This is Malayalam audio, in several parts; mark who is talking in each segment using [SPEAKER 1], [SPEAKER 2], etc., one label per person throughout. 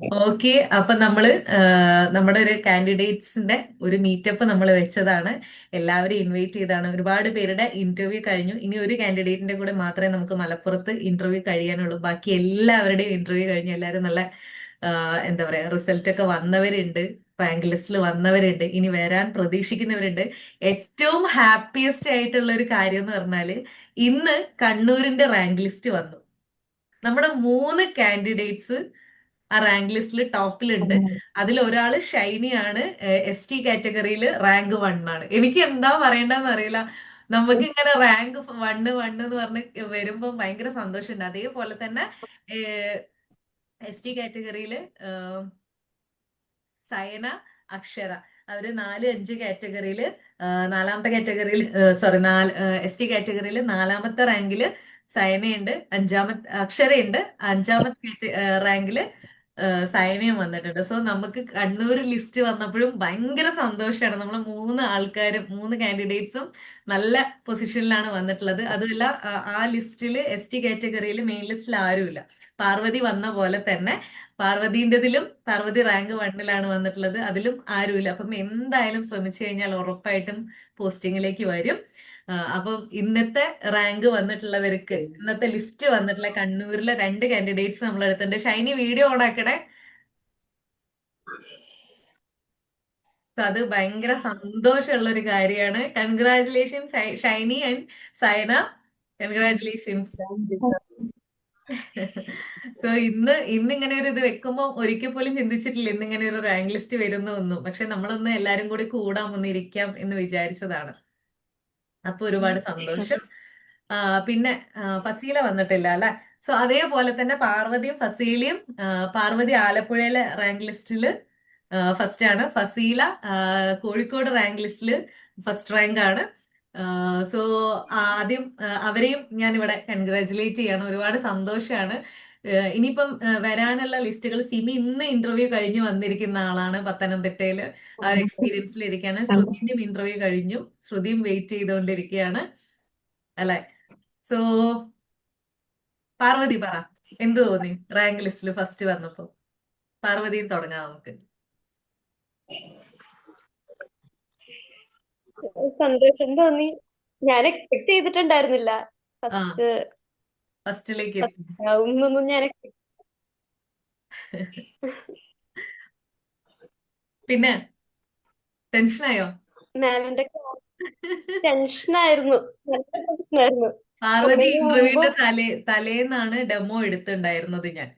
[SPEAKER 1] ഓക്കെ, അപ്പൊ നമ്മള് നമ്മുടെ ഒരു കാൻഡിഡേറ്റ്സിന്റെ ഒരു മീറ്റപ്പ് നമ്മൾ വെച്ചതാണ്. എല്ലാവരെയും ഇൻവൈറ്റ് ചെയ്താണ്. ഒരുപാട് പേരുടെ ഇന്റർവ്യൂ കഴിഞ്ഞു. ഇനി ഒരു കാൻഡിഡേറ്റിന്റെ കൂടെ മാത്രമേ നമുക്ക് മലപ്പുറത്ത് ഇന്റർവ്യൂ കഴിയാനുള്ളൂ. ബാക്കി എല്ലാവരുടെയും ഇന്റർവ്യൂ കഴിഞ്ഞു. എല്ലാവരും നല്ല എന്താ പറയാ, റിസൾട്ട് ഒക്കെ വന്നവരുണ്ട്, റാങ്ക് ലിസ്റ്റിൽ വന്നവരുണ്ട്, ഇനി വരാൻ പ്രതീക്ഷിക്കുന്നവരുണ്ട്. ഏറ്റവും ഹാപ്പിയസ്റ്റ് ആയിട്ടുള്ള ഒരു കാര്യം എന്ന് പറഞ്ഞാല് ഇന്ന് കണ്ണൂരിന്റെ റാങ്ക് ലിസ്റ്റ് വന്നു. നമ്മുടെ 3 കാൻഡിഡേറ്റ്സ് ആ റാങ്ക് ലിസ്റ്റിൽ ടോപ്പിലുണ്ട്. അതിൽ ഒരാള് ഷൈനിയാണ്. ST കാറ്റഗറിയിൽ റാങ്ക് 1 ആണ്. എനിക്ക് എന്താ പറയണ്ടെന്ന് അറിയില്ല. നമുക്ക് ഇങ്ങനെ റാങ്ക് 1 എന്ന് പറഞ്ഞ് വരുമ്പോ ഭയങ്കര സന്തോഷമുണ്ട്. അതേപോലെ തന്നെ ST കാറ്റഗറിയിൽ സയന, അക്ഷര, അവര് 4, 5 കാറ്റഗറിയില്, നാലാമത്തെ കാറ്റഗറിയിൽ, സോറി, ST കാറ്റഗറിയിൽ 4-മത്തെ റാങ്കില് സയനയുണ്ട്, അക്ഷരയുണ്ട്, 5-മത്തെ റാങ്കില് സയനയും വന്നിട്ടുണ്ട്. സോ നമുക്ക് കണ്ണൂർ ലിസ്റ്റ് വന്നപ്പോഴും ഭയങ്കര സന്തോഷമാണ്. നമ്മൾ 3 ആൾക്കാരും 3 കാൻഡിഡേറ്റ്സും നല്ല പൊസിഷനിലാണ് വന്നിട്ടുള്ളത്. അതുമല്ല, ആ ലിസ്റ്റില് ST കാറ്റഗറിയിൽ മെയിൻ ലിസ്റ്റിൽ ആരുമില്ല. പാർവതി വന്ന പോലെ തന്നെ പാർവതി റാങ്ക് 1-ലാണ് വന്നിട്ടുള്ളത്. അതിലും ആരുമില്ല. അപ്പം എന്തായാലും ശ്രമിച്ചു കഴിഞ്ഞാൽ ഉറപ്പായിട്ടും പോസ്റ്റിങ്ങിലേക്ക് വരും. അപ്പം ഇന്നത്തെ ലിസ്റ്റ് വന്നിട്ടുള്ള കണ്ണൂരിലെ 2 കാൻഡിഡേറ്റ്സ് നമ്മൾ എടുത്തിട്ടുണ്ട്. ഷൈനി, വീഡിയോ ഓൺ ആക്കണേ. So അത് ഭയങ്കര സന്തോഷമുള്ള ഒരു കാര്യമാണ്. Congratulations Shiny and Sayana, congratulations. So ഇന്ന് ഇങ്ങനെ ഒരു ഇത് വെക്കുമ്പോൾ ഒരിക്കൽ പോലും ചിന്തിച്ചിട്ടില്ല ഇന്നിങ്ങനെ ഒരു റാങ്ക് ലിസ്റ്റ് വരുന്നൊന്നും. പക്ഷെ നമ്മളൊന്ന് എല്ലാരും കൂടി കൂടാൻ ഒന്നിരിക്കാം എന്ന് വിചാരിച്ചതാണ്. അപ്പൊ ഒരുപാട് സന്തോഷം. ആ, പിന്നെ ഫസീല വന്നിട്ടില്ല അല്ലെ? സോ അതേപോലെ തന്നെ പാർവതിയും ഫസീലയും, പാർവതി ആലപ്പുഴയിലെ റാങ്ക് ലിസ്റ്റില് ഫസ്റ്റ് ആണ്. ഫസീല കോഴിക്കോട് റാങ്ക് ലിസ്റ്റില് ഫസ്റ്റ് റാങ്ക് ആണ്. സോ ആദ്യം അവരെയും ഞാൻ ഇവിടെ കൺഗ്രാറ്റുലേറ്റ് ചെയ്യാണ്. ഒരുപാട് സന്തോഷമാണ്. ഇനിയിപ്പം വരാനുള്ള ലിസ്റ്റുകൾ, സിമി ഇന്ന് ഇന്റർവ്യൂ കഴിഞ്ഞു വന്നിരിക്കുന്ന ആളാണ് പത്തനംതിട്ടയില്. ആ ഒരു എക്സ്പീരിയൻസിൽ ഇരിക്കുകയാണ്. ശ്രുതിന്റെയും ഇന്റർവ്യൂ കഴിഞ്ഞു. ശ്രുതിയും വെയിറ്റ് ചെയ്തുകൊണ്ടിരിക്കുകയാണ് അല്ലെ? സോ പാർവതി പറ, എന്ത് തോന്നി റാങ്ക് ലിസ്റ്റിൽ ഫസ്റ്റ് വന്നപ്പോ? പാർവതിയിൽ തുടങ്ങാം നമുക്ക്.
[SPEAKER 2] സന്തോഷം തോന്നി. ഞാൻ എക്സ്പെക്ട് ചെയ്തിട്ടുണ്ടായിരുന്നില്ല
[SPEAKER 1] ആ,
[SPEAKER 2] ഫസ്റ്റ്
[SPEAKER 1] ഫസ്റ്റിലേക്ക് എത്തി.
[SPEAKER 2] ആവുന്നൊന്നും ഞാൻ
[SPEAKER 1] പിന്നെ ടെൻഷനായോ?
[SPEAKER 2] മാമിന്റെ ടെൻഷനായിരുന്നു. നല്ല ടെൻഷനായിരുന്നു.
[SPEAKER 1] പാർവതി
[SPEAKER 2] കുറെ
[SPEAKER 1] ഇന്റർവ്യൂവിന്റെ
[SPEAKER 2] മുമ്പും
[SPEAKER 1] തലേന്നാണ് ഡെമോ എടുത്തിട്ടുണ്ടായിരുന്നത് ഞാൻ.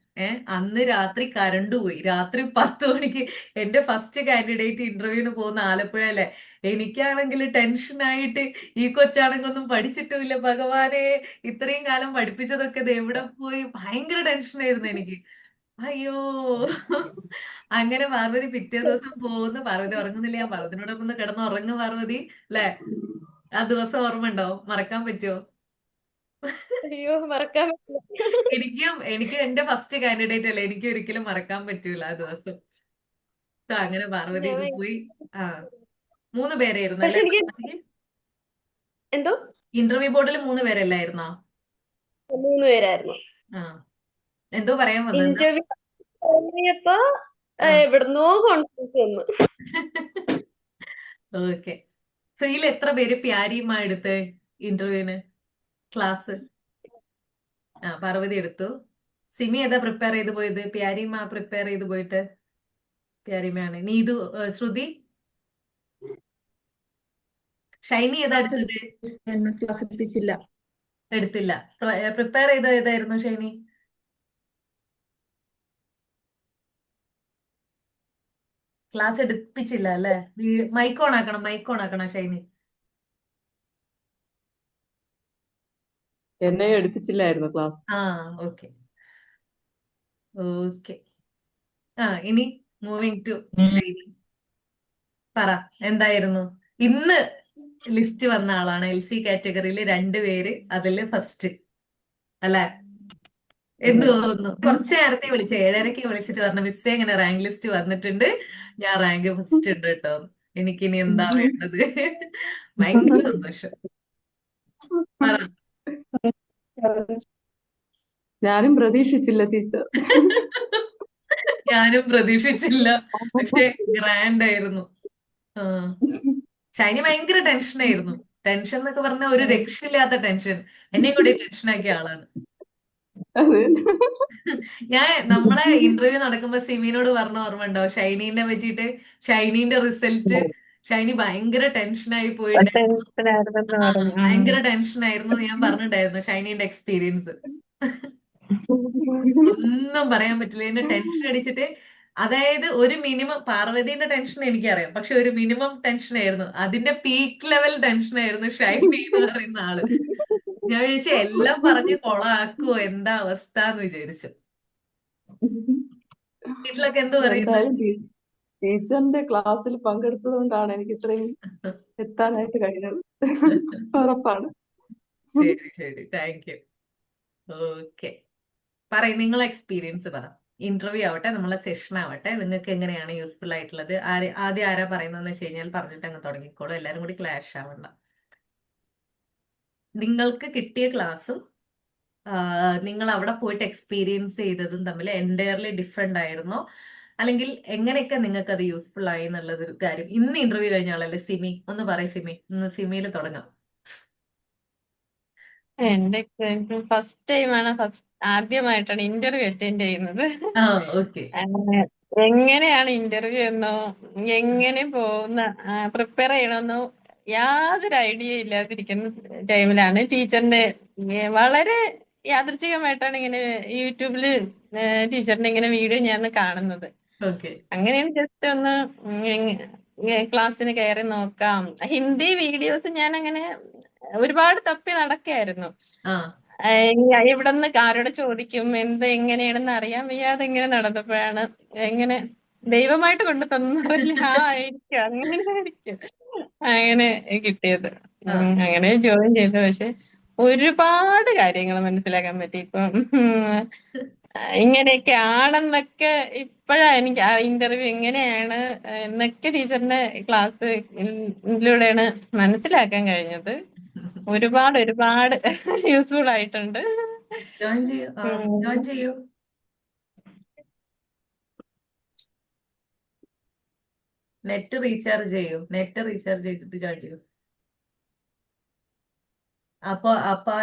[SPEAKER 1] അന്ന് രാത്രി കരണ്ട് പോയി. രാത്രി 10 മണിക്ക് എന്റെ ഫസ്റ്റ് കാൻഡിഡേറ്റ് ഇന്റർവ്യൂവിന് പോകുന്ന ആലപ്പുഴയിലെ. എനിക്കാണെങ്കിൽ ടെൻഷനായിട്ട്, ഈ കൊച്ചാണെങ്കിൽ ഒന്നും പഠിച്ചിട്ടുമില്ല, ഭഗവാനെ ഇത്രയും കാലം പഠിപ്പിച്ചതൊക്കെ ഇത് എവിടെ പോയി, ഭയങ്കര ടെൻഷനായിരുന്നു എനിക്ക്. അയ്യോ. അങ്ങനെ പാർവതി പിറ്റേ ദിവസം പോകുന്നു. പാർവതി ഉറങ്ങുന്നില്ല. ഞാൻ പാർവതിനോടൊപ്പം കിടന്ന് ഉറങ്ങും പാർവതി, അല്ലെ? ആ ദിവസം ഓർമ്മ ഉണ്ടോ? മറക്കാൻ പറ്റുമോ?
[SPEAKER 2] അയ്യോ മറക്കാൻ പറ്റില്ല.
[SPEAKER 1] എനിക്കും എന്റെ ഫസ്റ്റ് കാൻഡിഡേറ്റ് അല്ലേ, എനിക്ക് ഒരിക്കലും മറക്കാൻ പറ്റൂല ആ ദിവസം. So അങ്ങനെ
[SPEAKER 2] ഞാൻ
[SPEAKER 1] പാർവതിയൊക്കെ പോയി.
[SPEAKER 2] ഭയങ്കര-
[SPEAKER 1] ആ, 3 പേരായിരുന്നു
[SPEAKER 2] പക്ഷെ
[SPEAKER 1] അല്ലെ
[SPEAKER 2] എനിക്ക്
[SPEAKER 1] പാർവതിക്ക്?
[SPEAKER 2] എന്തോ
[SPEAKER 1] ഇന്റർവ്യൂ ബോർഡിൽ 3 പേരല്ലായിരുന്നോ?
[SPEAKER 2] 3 പേരായിരുന്നു.
[SPEAKER 1] ആ, എന്തോ പറയാൻ വന്നത് എന്താ?
[SPEAKER 2] ഇന്റർവ്യൂ കഴിഞ്ഞപ്പോ
[SPEAKER 1] ആ.
[SPEAKER 2] എവിടുന്നോ കോൺഫിഡൻസ് വന്നു.
[SPEAKER 1] ഓക്കെ. സോ ഇതിൽ എത്ര പേര് പ്യാരിയുമാ എടുത്ത് ഇന്റർവ്യൂവിന് ക്ലാസ്? പാർവതി എടുത്തു. സിമി ഏതാ പ്രിപ്പയർ ചെയ്ത് പോയത്? പ്യാരിമാ പ്രിപ്പയർ ചെയ്ത് പോയിട്ട്? പ്യാരിമയാണ്. നീതു, ശ്രുതി, ഷൈനി ഏതാ
[SPEAKER 3] ക്ലാസ്
[SPEAKER 1] എടുത്തത്?
[SPEAKER 3] ക്ലാസ് എടുപ്പിച്ചില്ല.
[SPEAKER 1] എടുത്തില്ല. പ്രിപ്പയർ ചെയ്ത ഏതായിരുന്നു ഷൈനി? ക്ലാസ് എടുപ്പിച്ചില്ല അല്ലെ? മൈക്ക് ഓൺ ആക്കണം ഷൈനി.
[SPEAKER 4] എന്നെ എടുപ്പിച്ചില്ലായിരുന്നു ക്ലാസ്.
[SPEAKER 1] ആ, ഓക്കെ. ഓക്കെ. ഇനി മൂവിങ് ടു ഷൈനി. പറ, എന്തായിരുന്നു ഇന്ന് ലിസ്റ്റ് വന്ന ആളാണ് LC കാറ്റഗറിയിൽ 2 പേര്, അതില് ഫസ്റ്റ് അല്ലെ? എന്ത്
[SPEAKER 4] അതെ.
[SPEAKER 1] തോന്നുന്നു? കുറച്ച് നേരത്തെ വിളിച്ചു, 7:30-ക്ക് വിളിച്ചിട്ട് പറഞ്ഞു, മിസ്സേ ഇങ്ങനെ റാങ്ക് ലിസ്റ്റ് വന്നിട്ടുണ്ട്, ഞാൻ റാങ്ക് ഫസ്റ്റ് ഉണ്ട് കേട്ടോ, എനിക്കിനി എന്താ വേണ്ടത്? ഭയങ്കര സന്തോഷം. പറ.
[SPEAKER 4] ഞാനും പ്രതീക്ഷിച്ചില്ല ടീച്ചർ.
[SPEAKER 1] ഞാനും പ്രതീക്ഷിച്ചില്ല. പക്ഷെ ഗ്രാൻഡ് ആയിരുന്നു. ആ. ഷൈനി ഭയങ്കര ടെൻഷനായിരുന്നു. ടെൻഷൻ എന്നൊക്കെ പറഞ്ഞ ഒരു രക്ഷയില്ലാത്ത ടെൻഷൻ. എന്നെ കൂടി ടെൻഷനാക്കിയ ആളാണ്.
[SPEAKER 4] അതെ.
[SPEAKER 1] നമ്മളെ ഇന്റർവ്യൂ നടക്കുമ്പോ സിമിനോട് പറഞ്ഞ ഓർമ്മ ഉണ്ടോ ഷൈനീനെ പറ്റിയിട്ട്? ഷൈനീന്റെ റിസൾട്ട് ഷൈനി ഭയങ്കര ടെൻഷനായി പോയിട്ടുണ്ടായിരുന്നു.
[SPEAKER 5] ടെൻഷനായിരുന്നെന്ന്
[SPEAKER 1] ആ,
[SPEAKER 5] പറഞ്ഞു.
[SPEAKER 1] ഭയങ്കര ടെൻഷനായിരുന്നു ഞാൻ പറഞ്ഞിട്ടുണ്ടായിരുന്നു ഷൈനീന്റെ എക്സ്പീരിയൻസ്. ഒന്നും പറയാൻ പറ്റില്ല. എന്നെ ടെൻഷൻ അടിച്ചിട്ട്, അതായത് ഒരു മിനിമം പാർവതിന്റെ ടെൻഷൻ എനിക്കറിയാം, പക്ഷെ ഒരു മിനിമം ടെൻഷൻ ആയിരുന്നു. അതിന്റെ പീക്ക് ലെവൽ ടെൻഷൻ ആയിരുന്നു ഷൈനി എന്ന് പറയുന്ന ആള്. ഞാൻ വിചാരിച്ചു എല്ലാം പറഞ്ഞ് കൊളാക്കുവോ, എന്താ അവസ്ഥ എന്ന് വിചാരിച്ചു. വീട്ടിലൊക്കെ എന്ത് പറയുന്നു?
[SPEAKER 4] എന്തായാലും ടീച്ചറിന്റെ ക്ലാസ്സിൽ പങ്കെടുത്തത് കൊണ്ടാണ് എനിക്ക് ഇത്രയും എത്താനായിട്ട് കഴിഞ്ഞത്. ഉറപ്പാണ്.
[SPEAKER 1] ശരി ശരി, താങ്ക് യു. ഓക്കെ, പറയും നിങ്ങളെ എക്സ്പീരിയൻസ് പറ. ഇന്റർവ്യൂ ആവട്ടെ, നമ്മളെ സെഷൻ ആവട്ടെ, നിങ്ങൾക്ക് എങ്ങനെയാണ് യൂസ്ഫുൾ ആയിട്ടുള്ളത്? ആദ്യം ആരാ പറയുന്നതെന്ന് വെച്ച് കഴിഞ്ഞാൽ പറഞ്ഞിട്ട് അങ്ങ് തുടങ്ങിക്കോളൂ. എല്ലാരും കൂടി ക്ലാഷ് ആവണ്ട. നിങ്ങൾക്ക് കിട്ടിയ ക്ലാസ്സും നിങ്ങൾ അവിടെ പോയിട്ട് എക്സ്പീരിയൻസ് ചെയ്തതും തമ്മിൽ എൻറ്റയർലി ഡിഫറെന്റ് ആയിരുന്നോ? അല്ലെങ്കിൽ എങ്ങനെയൊക്കെ നിങ്ങൾക്ക് അത് യൂസ്ഫുൾ ആയി എന്നുള്ളത് ഒരു കാര്യം. ഇന്ന് ഇന്റർവ്യൂ കഴിഞ്ഞ ആളല്ലേ സിമി, ഒന്ന് പറയും സിമി. ഇന്ന് സിമിയിൽ തുടങ്ങാം.
[SPEAKER 5] എന്റെ ഫസ്റ്റ് ആദ്യമായിട്ടാണ് ഇന്റർവ്യൂ അറ്റൻഡ് ചെയ്യുന്നത്.
[SPEAKER 1] ആ, ഓക്കെ.
[SPEAKER 5] അങ്ങനെ എങ്ങനെയാണ് ഇന്റർവ്യൂ എന്നോ എങ്ങനെ പോകുന്ന പ്രിപ്പയർ ചെയ്യണമെന്നോ യാതൊരു ഐഡിയ ഇല്ലാതിരിക്കുന്ന ടൈമിലാണ് ടീച്ചറിന്റെ വളരെ യാദൃച്ഛികമായിട്ടാണ് ഇങ്ങനെ യൂട്യൂബില് ടീച്ചറിന്റെ ഇങ്ങനെ വീഡിയോ ഞാൻ കാണുന്നത്.
[SPEAKER 1] ഓക്കെ.
[SPEAKER 5] അങ്ങനെയാണ് ജസ്റ്റ് ഒന്ന് ക്ലാസ്സിന് കയറി നോക്കാം. ഹിന്ദി വീഡിയോസ് ഞാൻ അങ്ങനെ ഒരുപാട് തപ്പി നടക്കായിരുന്നു.
[SPEAKER 1] ആ,
[SPEAKER 5] ഇവിടുന്ന് ആരോട് ചോദിക്കും എങ്ങനെയാണെന്ന് അറിയാൻ വയ്യാതെ ഇങ്ങനെ നടന്നപ്പോഴാണ് എങ്ങനെ ദൈവമായിട്ട് കൊണ്ടു തന്നറിയില്ല ആയിരിക്കും അങ്ങനെ കിട്ടിയത്.
[SPEAKER 1] ആ.
[SPEAKER 5] അങ്ങനെ ജോയിൻ ചെയ്തു. പക്ഷെ ഒരുപാട് കാര്യങ്ങൾ മനസ്സിലാക്കാൻ പറ്റി. ഇപ്പം ഇങ്ങനെയൊക്കെ ആണെന്നൊക്കെ ഇപ്പോഴാ എനിക്ക് ആ ഇന്റർവ്യൂ എങ്ങനെയാണ് എന്നൊക്കെ ടീച്ചറിന്റെ ക്ലാസ്സിലൂടെയാണ് മനസ്സിലാക്കാൻ കഴിഞ്ഞത്. ഒരുപാട് യൂസ്ഫുൾ ആയിട്ടുണ്ട്.
[SPEAKER 1] ജോയിൻ ചെയ്യൂ. ആ, ജോയിൻ ചെയ്യൂ. നെറ്റ് റീചാർജ് ചെയ്യൂ. നെറ്റ് റീചാർജ് ചെയ്തിട്ട് ജോയിൻ ചെയ്യൂ. അപ്പൊ ആ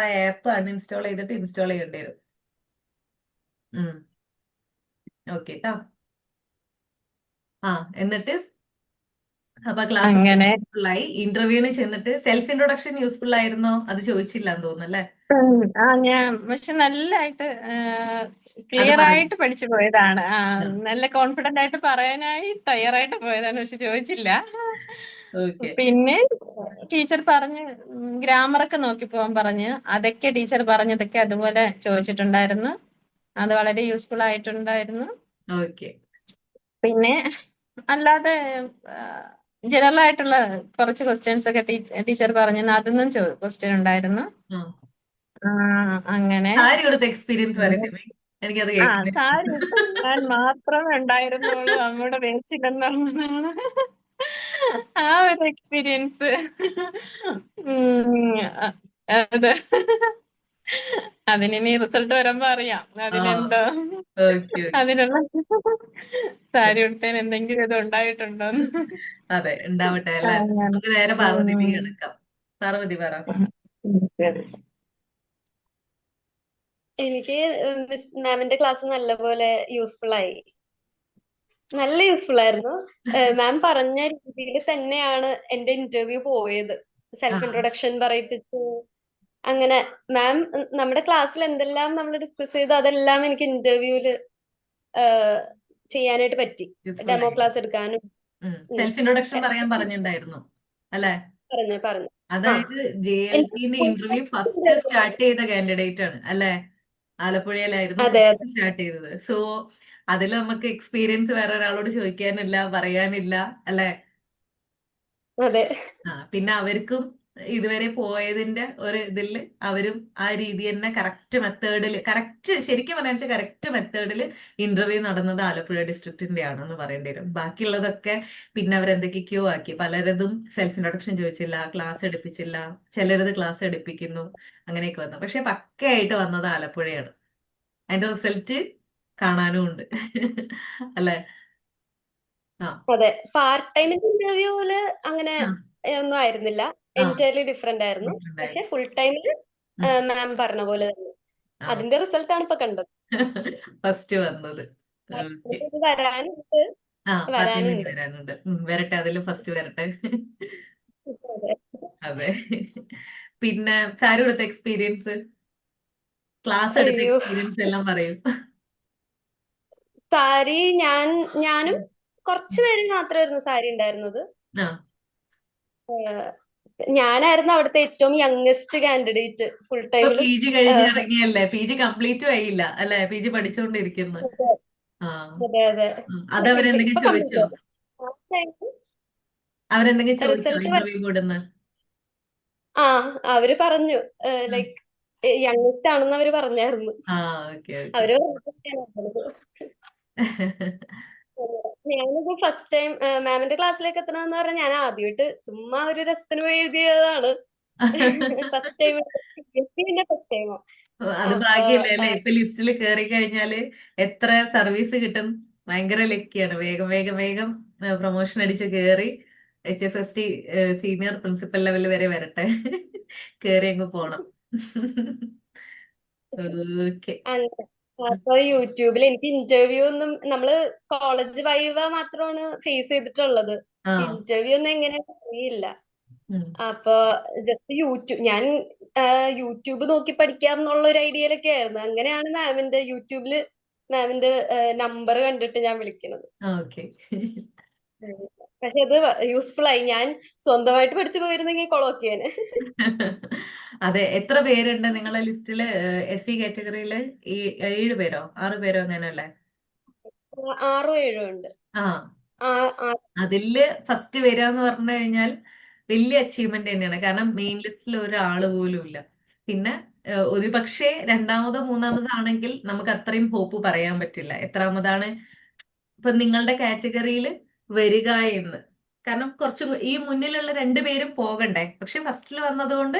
[SPEAKER 1] ആപ്പ് അൺഇൻസ്റ്റാൾ ചെയ്തിട്ട് ഇൻസ്റ്റാൾ ചെയ്യേണ്ടി വരും. ഓക്കെ ട്ടാ. ആ, എന്നിട്ട് അപ്പൊ ക്ലാസ്
[SPEAKER 5] അങ്ങനെ
[SPEAKER 1] യൂസ്ഫുൾ ആയി. ഇന്റർവ്യൂവിന് ചെന്നിട്ട് സെൽഫ് ഇൻട്രൊഡക്ഷൻ യൂസ്ഫുൾ ആയിരുന്നോ? അത് ചോദിച്ചില്ല എന്ന് തോന്നുന്നു അല്ലേ?
[SPEAKER 5] ഞാൻ പക്ഷെ നല്ലതായിട്ട്
[SPEAKER 1] അത്
[SPEAKER 5] ക്ലിയർ
[SPEAKER 1] പറഞ്ഞു.
[SPEAKER 5] ആയിട്ട് പഠിച്ചു പോയതാണ്.
[SPEAKER 1] ആ,
[SPEAKER 5] നല്ല കോൺഫിഡന്റ് ആയിട്ട് പറയാനായി തയ്യാറായിട്ട് പോയതാണ്. പക്ഷെ ചോദിച്ചില്ല.
[SPEAKER 1] ഓക്കെ.
[SPEAKER 5] പിന്നെ ടീച്ചർ പറഞ്ഞ് ഗ്രാമറൊക്കെ നോക്കി പോകാൻ പറഞ്ഞ് അതൊക്കെ ടീച്ചർ പറഞ്ഞതൊക്കെ അതുപോലെ ചോദിച്ചിട്ടുണ്ടായിരുന്നു. അത് വളരെ യൂസ്ഫുൾ ആയിട്ടുണ്ടായിരുന്നു.
[SPEAKER 1] ഓക്കെ.
[SPEAKER 5] പിന്നെ അല്ലാതെ ജനറൽ ആയിട്ടുള്ള കുറച്ച് ക്വസ്റ്റ്യൻസ് ഒക്കെ ടീച്ചർ പറഞ്ഞു. അതൊന്നും ക്വസ്റ്റ്യൻ ഉണ്ടായിരുന്നു.
[SPEAKER 1] ആ,
[SPEAKER 5] അങ്ങനെ
[SPEAKER 1] സാരി കൊടുത്ത എക്സ്പീരിയൻസ് വരയ്ക്കുമേ, എനിക്കത് കേൾക്കാൻ
[SPEAKER 5] സാരി
[SPEAKER 1] ഇഷ്ടം.
[SPEAKER 5] ഞാൻ മാത്രമേ ഉണ്ടായിരുന്നുള്ളൂ നമ്മുടെ ബാച്ചിലെന്നാണ് ആ ഒരു എക്സ്പീരിയൻസ്. അതെ, അതിനി റിസൾട്ട് വരുമ്പോ അറിയാം
[SPEAKER 1] ആ,
[SPEAKER 5] അതിനെന്തോ
[SPEAKER 1] ഓക്കെ.
[SPEAKER 5] അതിനുള്ള സാരി ഉടുത്തതിന് എന്തെങ്കിലും ഇത് ഉണ്ടായിട്ടുണ്ടോന്ന്.
[SPEAKER 1] അതെ, ഉണ്ടാവട്ടെ എല്ലാരും.
[SPEAKER 5] അങ്ങനെ
[SPEAKER 1] നമുക്ക് നേരെ പാർവതിയിലേക്ക് കിടക്കാം. പാർവതി പറ.
[SPEAKER 5] ശരി.
[SPEAKER 2] എനിക്ക് മിസ് മാമിന്റെ ക്ലാസ് നല്ലപോലെ യൂസ്ഫുൾ ആയി. നല്ല യൂസ്ഫുൾ ആയിരുന്നു. മാം പറഞ്ഞ രീതിയിൽ തന്നെയാണ് എന്റെ ഇന്റർവ്യൂ പോയത്.
[SPEAKER 1] ആ,
[SPEAKER 2] സെൽഫ് ഇൻട്രൊഡക്ഷൻ പറയിപ്പിച്ച് അങ്ങനെ മാം നമ്മുടെ ക്ലാസ്സിൽ എന്തെല്ലാം നമ്മൾ ഡിസ്കസ് ചെയ്തു അതെല്ലാം എനിക്ക് ഇന്റർവ്യൂല് ചെയ്യാനായിട്ട് പറ്റി.
[SPEAKER 1] യൂസ്ഫുൾ
[SPEAKER 2] ഡെമോ
[SPEAKER 1] ആയി.
[SPEAKER 2] ക്ലാസ് എടുക്കാനും
[SPEAKER 1] സെൽഫ് ഇൻട്രൊഡക്ഷൻ പറയാൻ പറഞ്ഞിട്ടുണ്ടായിരുന്നു അല്ലെ?
[SPEAKER 2] പറഞ്ഞു. ആ,
[SPEAKER 1] അതായത് JLPന്റെ ഇന്റർവ്യൂ ഫസ്റ്റ് സ്റ്റാർട്ട് ചെയ്ത കാൻഡിഡേറ്റ് ആണ് അല്ലെ? ആലപ്പുഴയിലായിരുന്നു
[SPEAKER 2] അതെ
[SPEAKER 1] ഫസ്റ്റ് സ്റ്റാർട്ട് ചെയ്തത്. സോ അതിൽ നമുക്ക് എക്സ്പീരിയൻസ് വേറെ ഒരാളോട് ചോദിക്കാനില്ല, പറയാനില്ല അല്ലെ?
[SPEAKER 2] അതെ
[SPEAKER 1] പിന്നെ അവർക്കും ഇതുവരെ പോയതിന്റെ ഒരു ഇതിൽ അവരും ആ രീതി തന്നെ കറക്റ്റ് മെത്തേഡിൽ, കറക്റ്റ് ശരിക്കും പറയാന്ന് വെച്ചാൽ കറക്റ്റ് മെത്തേഡിൽ ഇന്റർവ്യൂ നടന്നത് ആലപ്പുഴ ഡിസ്ട്രിക്റ്റിന്റെ ആണെന്ന് പറയേണ്ടി വരും. ബാക്കിയുള്ളതൊക്കെ പിന്നെ അവരെന്തൊക്കെയോ ആക്കി. പലരതും സെൽഫ് ഇൻട്രൊഡക്ഷൻ ചോദിച്ചില്ല, ക്ലാസ് എടുപ്പിച്ചില്ല, ചിലരത് ക്ലാസ് എടുപ്പിക്കുന്നു, അങ്ങനെയൊക്കെ വന്നു. പക്ഷെ പക്കയായിട്ട് വന്നത് ആലപ്പുഴയാണ്. അതിന്റെ റിസൾട്ട് കാണാനും ഉണ്ട്. അല്ലെ? ആ
[SPEAKER 2] അതെ, പാർട്ട് ടൈമിന്റെ ഇന്റർവ്യൂല് അങ്ങനെ
[SPEAKER 1] ആ
[SPEAKER 2] ഒന്നും ആയിരുന്നില്ല.
[SPEAKER 1] ആ
[SPEAKER 2] എൻറ്റയർലി ഡിഫറെന്റ് ആയിരുന്നു.
[SPEAKER 1] different
[SPEAKER 2] പക്ഷെ
[SPEAKER 1] ആയിരുന്നു.
[SPEAKER 2] ഫുൾ ടൈമില്
[SPEAKER 1] ഉം.
[SPEAKER 2] മാം പറഞ്ഞ പോലെ തന്നെ
[SPEAKER 1] ആ
[SPEAKER 2] അതിന്റെ റിസൾട്ടാണ് ഇപ്പൊ കണ്ടത്.
[SPEAKER 1] ഫസ്റ്റ് വന്നത്. ഓക്കെ.
[SPEAKER 2] ഇത് വരാനുണ്ട്
[SPEAKER 1] ആ പാർട്ട് ടൈം ഇനി
[SPEAKER 2] വരാനുണ്ട്.
[SPEAKER 1] വരാനുണ്ട്. വരട്ടെ, അതിൽ ഫസ്റ്റ് വരട്ടെ.
[SPEAKER 2] അതെ.
[SPEAKER 1] അതെ. പിന്നെ സാരി കൊടുത്ത എക്സ്പീരിയൻസ്, ക്ലാസ് എടുത്ത
[SPEAKER 2] അയ്യോ,
[SPEAKER 1] എക്സ്പീരിയൻസ് എല്ലാം പറയും.
[SPEAKER 2] സാരി ഞാനും കുറച്ചു പേര് മാത്രമായിരുന്നു സാരി ഉണ്ടായിരുന്നത്.
[SPEAKER 1] ആ
[SPEAKER 2] ഏഹ് ഞാനായിരുന്നു അവിടുത്തെ ഏറ്റവും യങ്ങസ്റ്റ് കാൻഡിഡേറ്റ് ഫുൾ
[SPEAKER 1] ഇപ്പൊ
[SPEAKER 2] ടൈമില്.
[SPEAKER 1] PG കഴിഞ്ഞ് ഇറങ്ങിയല്ലേ? PG കംപ്ലീറ്റും ആയില്ല അല്ലെ? PG പഠിച്ചുകൊണ്ടിരിക്കുന്നു. ആ
[SPEAKER 2] അതെ അതെ.
[SPEAKER 1] അതവരെന്തെങ്കിലും
[SPEAKER 2] ഇപ്പൊ കംപ്ലീറ്റ്
[SPEAKER 1] ചോദിച്ചോ?
[SPEAKER 2] ആയി. ആ ടൈമിൽ
[SPEAKER 1] അവരെന്തെങ്കിലും ചോദിച്ചോ
[SPEAKER 2] റിസൾട്ട്
[SPEAKER 1] ഇന്റർവ്യൂ കൂടുന്ന്?
[SPEAKER 2] ആ അവര് പറഞ്ഞു
[SPEAKER 1] ആ
[SPEAKER 2] ലൈക്ക് യങ്ങസ്റ്റ് ആണെന്ന് അവര് പറഞ്ഞായിരുന്നു.
[SPEAKER 1] ആ ഓക്കെ ഓക്കെ.
[SPEAKER 2] അവര് പറഞ്ഞത്. ഞാനിത് ഫസ്റ്റ് ടൈം മാമിന്റെ ക്ലാസ്സിലേക്ക് എത്തണമെന്ന് പറഞ്ഞാൽ ഞാൻ ആദ്യമായിട്ട് ചുമ്മാ ഒരു രസത്തിന് പോയി എഴുതിയതാണ്. ഫസ്റ്റ് ടൈം പിന്നെ ഫസ്റ്റ് ടൈമോ.
[SPEAKER 1] അത്
[SPEAKER 2] അപ്പൊ
[SPEAKER 1] ഭാഗ്യല്ലേ അല്ലെ? ഇപ്പൊ ലിസ്റ്റിൽ കയറി കഴിഞ്ഞാല് എത്ര സർവീസ് കിട്ടും? ഭയങ്കര ലക്കിയാണ്. വേഗം വേഗം വേഗം പ്രൊമോഷൻ അടിച്ച് കയറി HSST സീനിയർ പ്രിൻസിപ്പൽ ലെവൽ വരെ വരട്ടെ. കയറി അങ്ങ് പോണം. ഓക്കെ.
[SPEAKER 2] അങ്ങനെ. അപ്പൊ യൂട്യൂബിൽ എനിക്ക് ഇന്റർവ്യൂ ഒന്നും നമ്മള് കോളേജ് വൈവ മാത്രമാണ് ഫേസ് ചെയ്തിട്ടുള്ളത്.
[SPEAKER 1] ആ
[SPEAKER 2] ഇന്റർവ്യൂ ഒന്നും എങ്ങനെയാണെന്ന് അറിയില്ല.
[SPEAKER 1] ഉം.
[SPEAKER 2] അപ്പൊ ജസ്റ്റ് ഞാൻ യൂട്യൂബ് നോക്കി പഠിക്കാം എന്നുള്ള ഒരു ഐഡിയയിലൊക്കെ ആയിരുന്നു. അങ്ങനെയാണ് മാമിന്റെ നമ്പർ കണ്ടിട്ട് ഞാൻ വിളിക്കുന്നത്.
[SPEAKER 1] ഓക്കെ.
[SPEAKER 2] പക്ഷെ അത് യൂസ്ഫുൾ ആയി. ഞാൻ സ്വന്തമായിട്ട് പഠിച്ചു പോയിരുന്നെങ്കിൽ കൊളോക്കിയേനെ.
[SPEAKER 1] അതെ, എത്ര പേരുണ്ട് നിങ്ങളെ ലിസ്റ്റില്? SC കാറ്റഗറിയില് 7 പേരോ 6 പേരോ അങ്ങനല്ലേ?
[SPEAKER 2] 6 7 ഉണ്ട്.
[SPEAKER 1] ആ
[SPEAKER 2] ആ ആ
[SPEAKER 1] അതില് ഫസ്റ്റ് വരിക എന്ന് പറഞ്ഞു കഴിഞ്ഞാൽ വലിയ അച്ചീവ്മെന്റ് തന്നെയാണ്. കാരണം മെയിൻ ലിസ്റ്റിൽ ഒരാള് പോലും ഇല്ല. പിന്നെ ഒരു പക്ഷേ രണ്ടാമതോ മൂന്നാമതോ ആണെങ്കിൽ നമുക്ക് അത്രയും ഹോപ്പ് പറയാൻ പറ്റില്ല എത്രാമതാണ് ഇപ്പൊ നിങ്ങളുടെ കാറ്റഗറിയിൽ വരിക എന്ന്. കാരണം കുറച്ചും ഈ മുന്നിലുള്ള രണ്ടുപേരും പോകണ്ടേ? പക്ഷെ ഫസ്റ്റിൽ വന്നതുകൊണ്ട്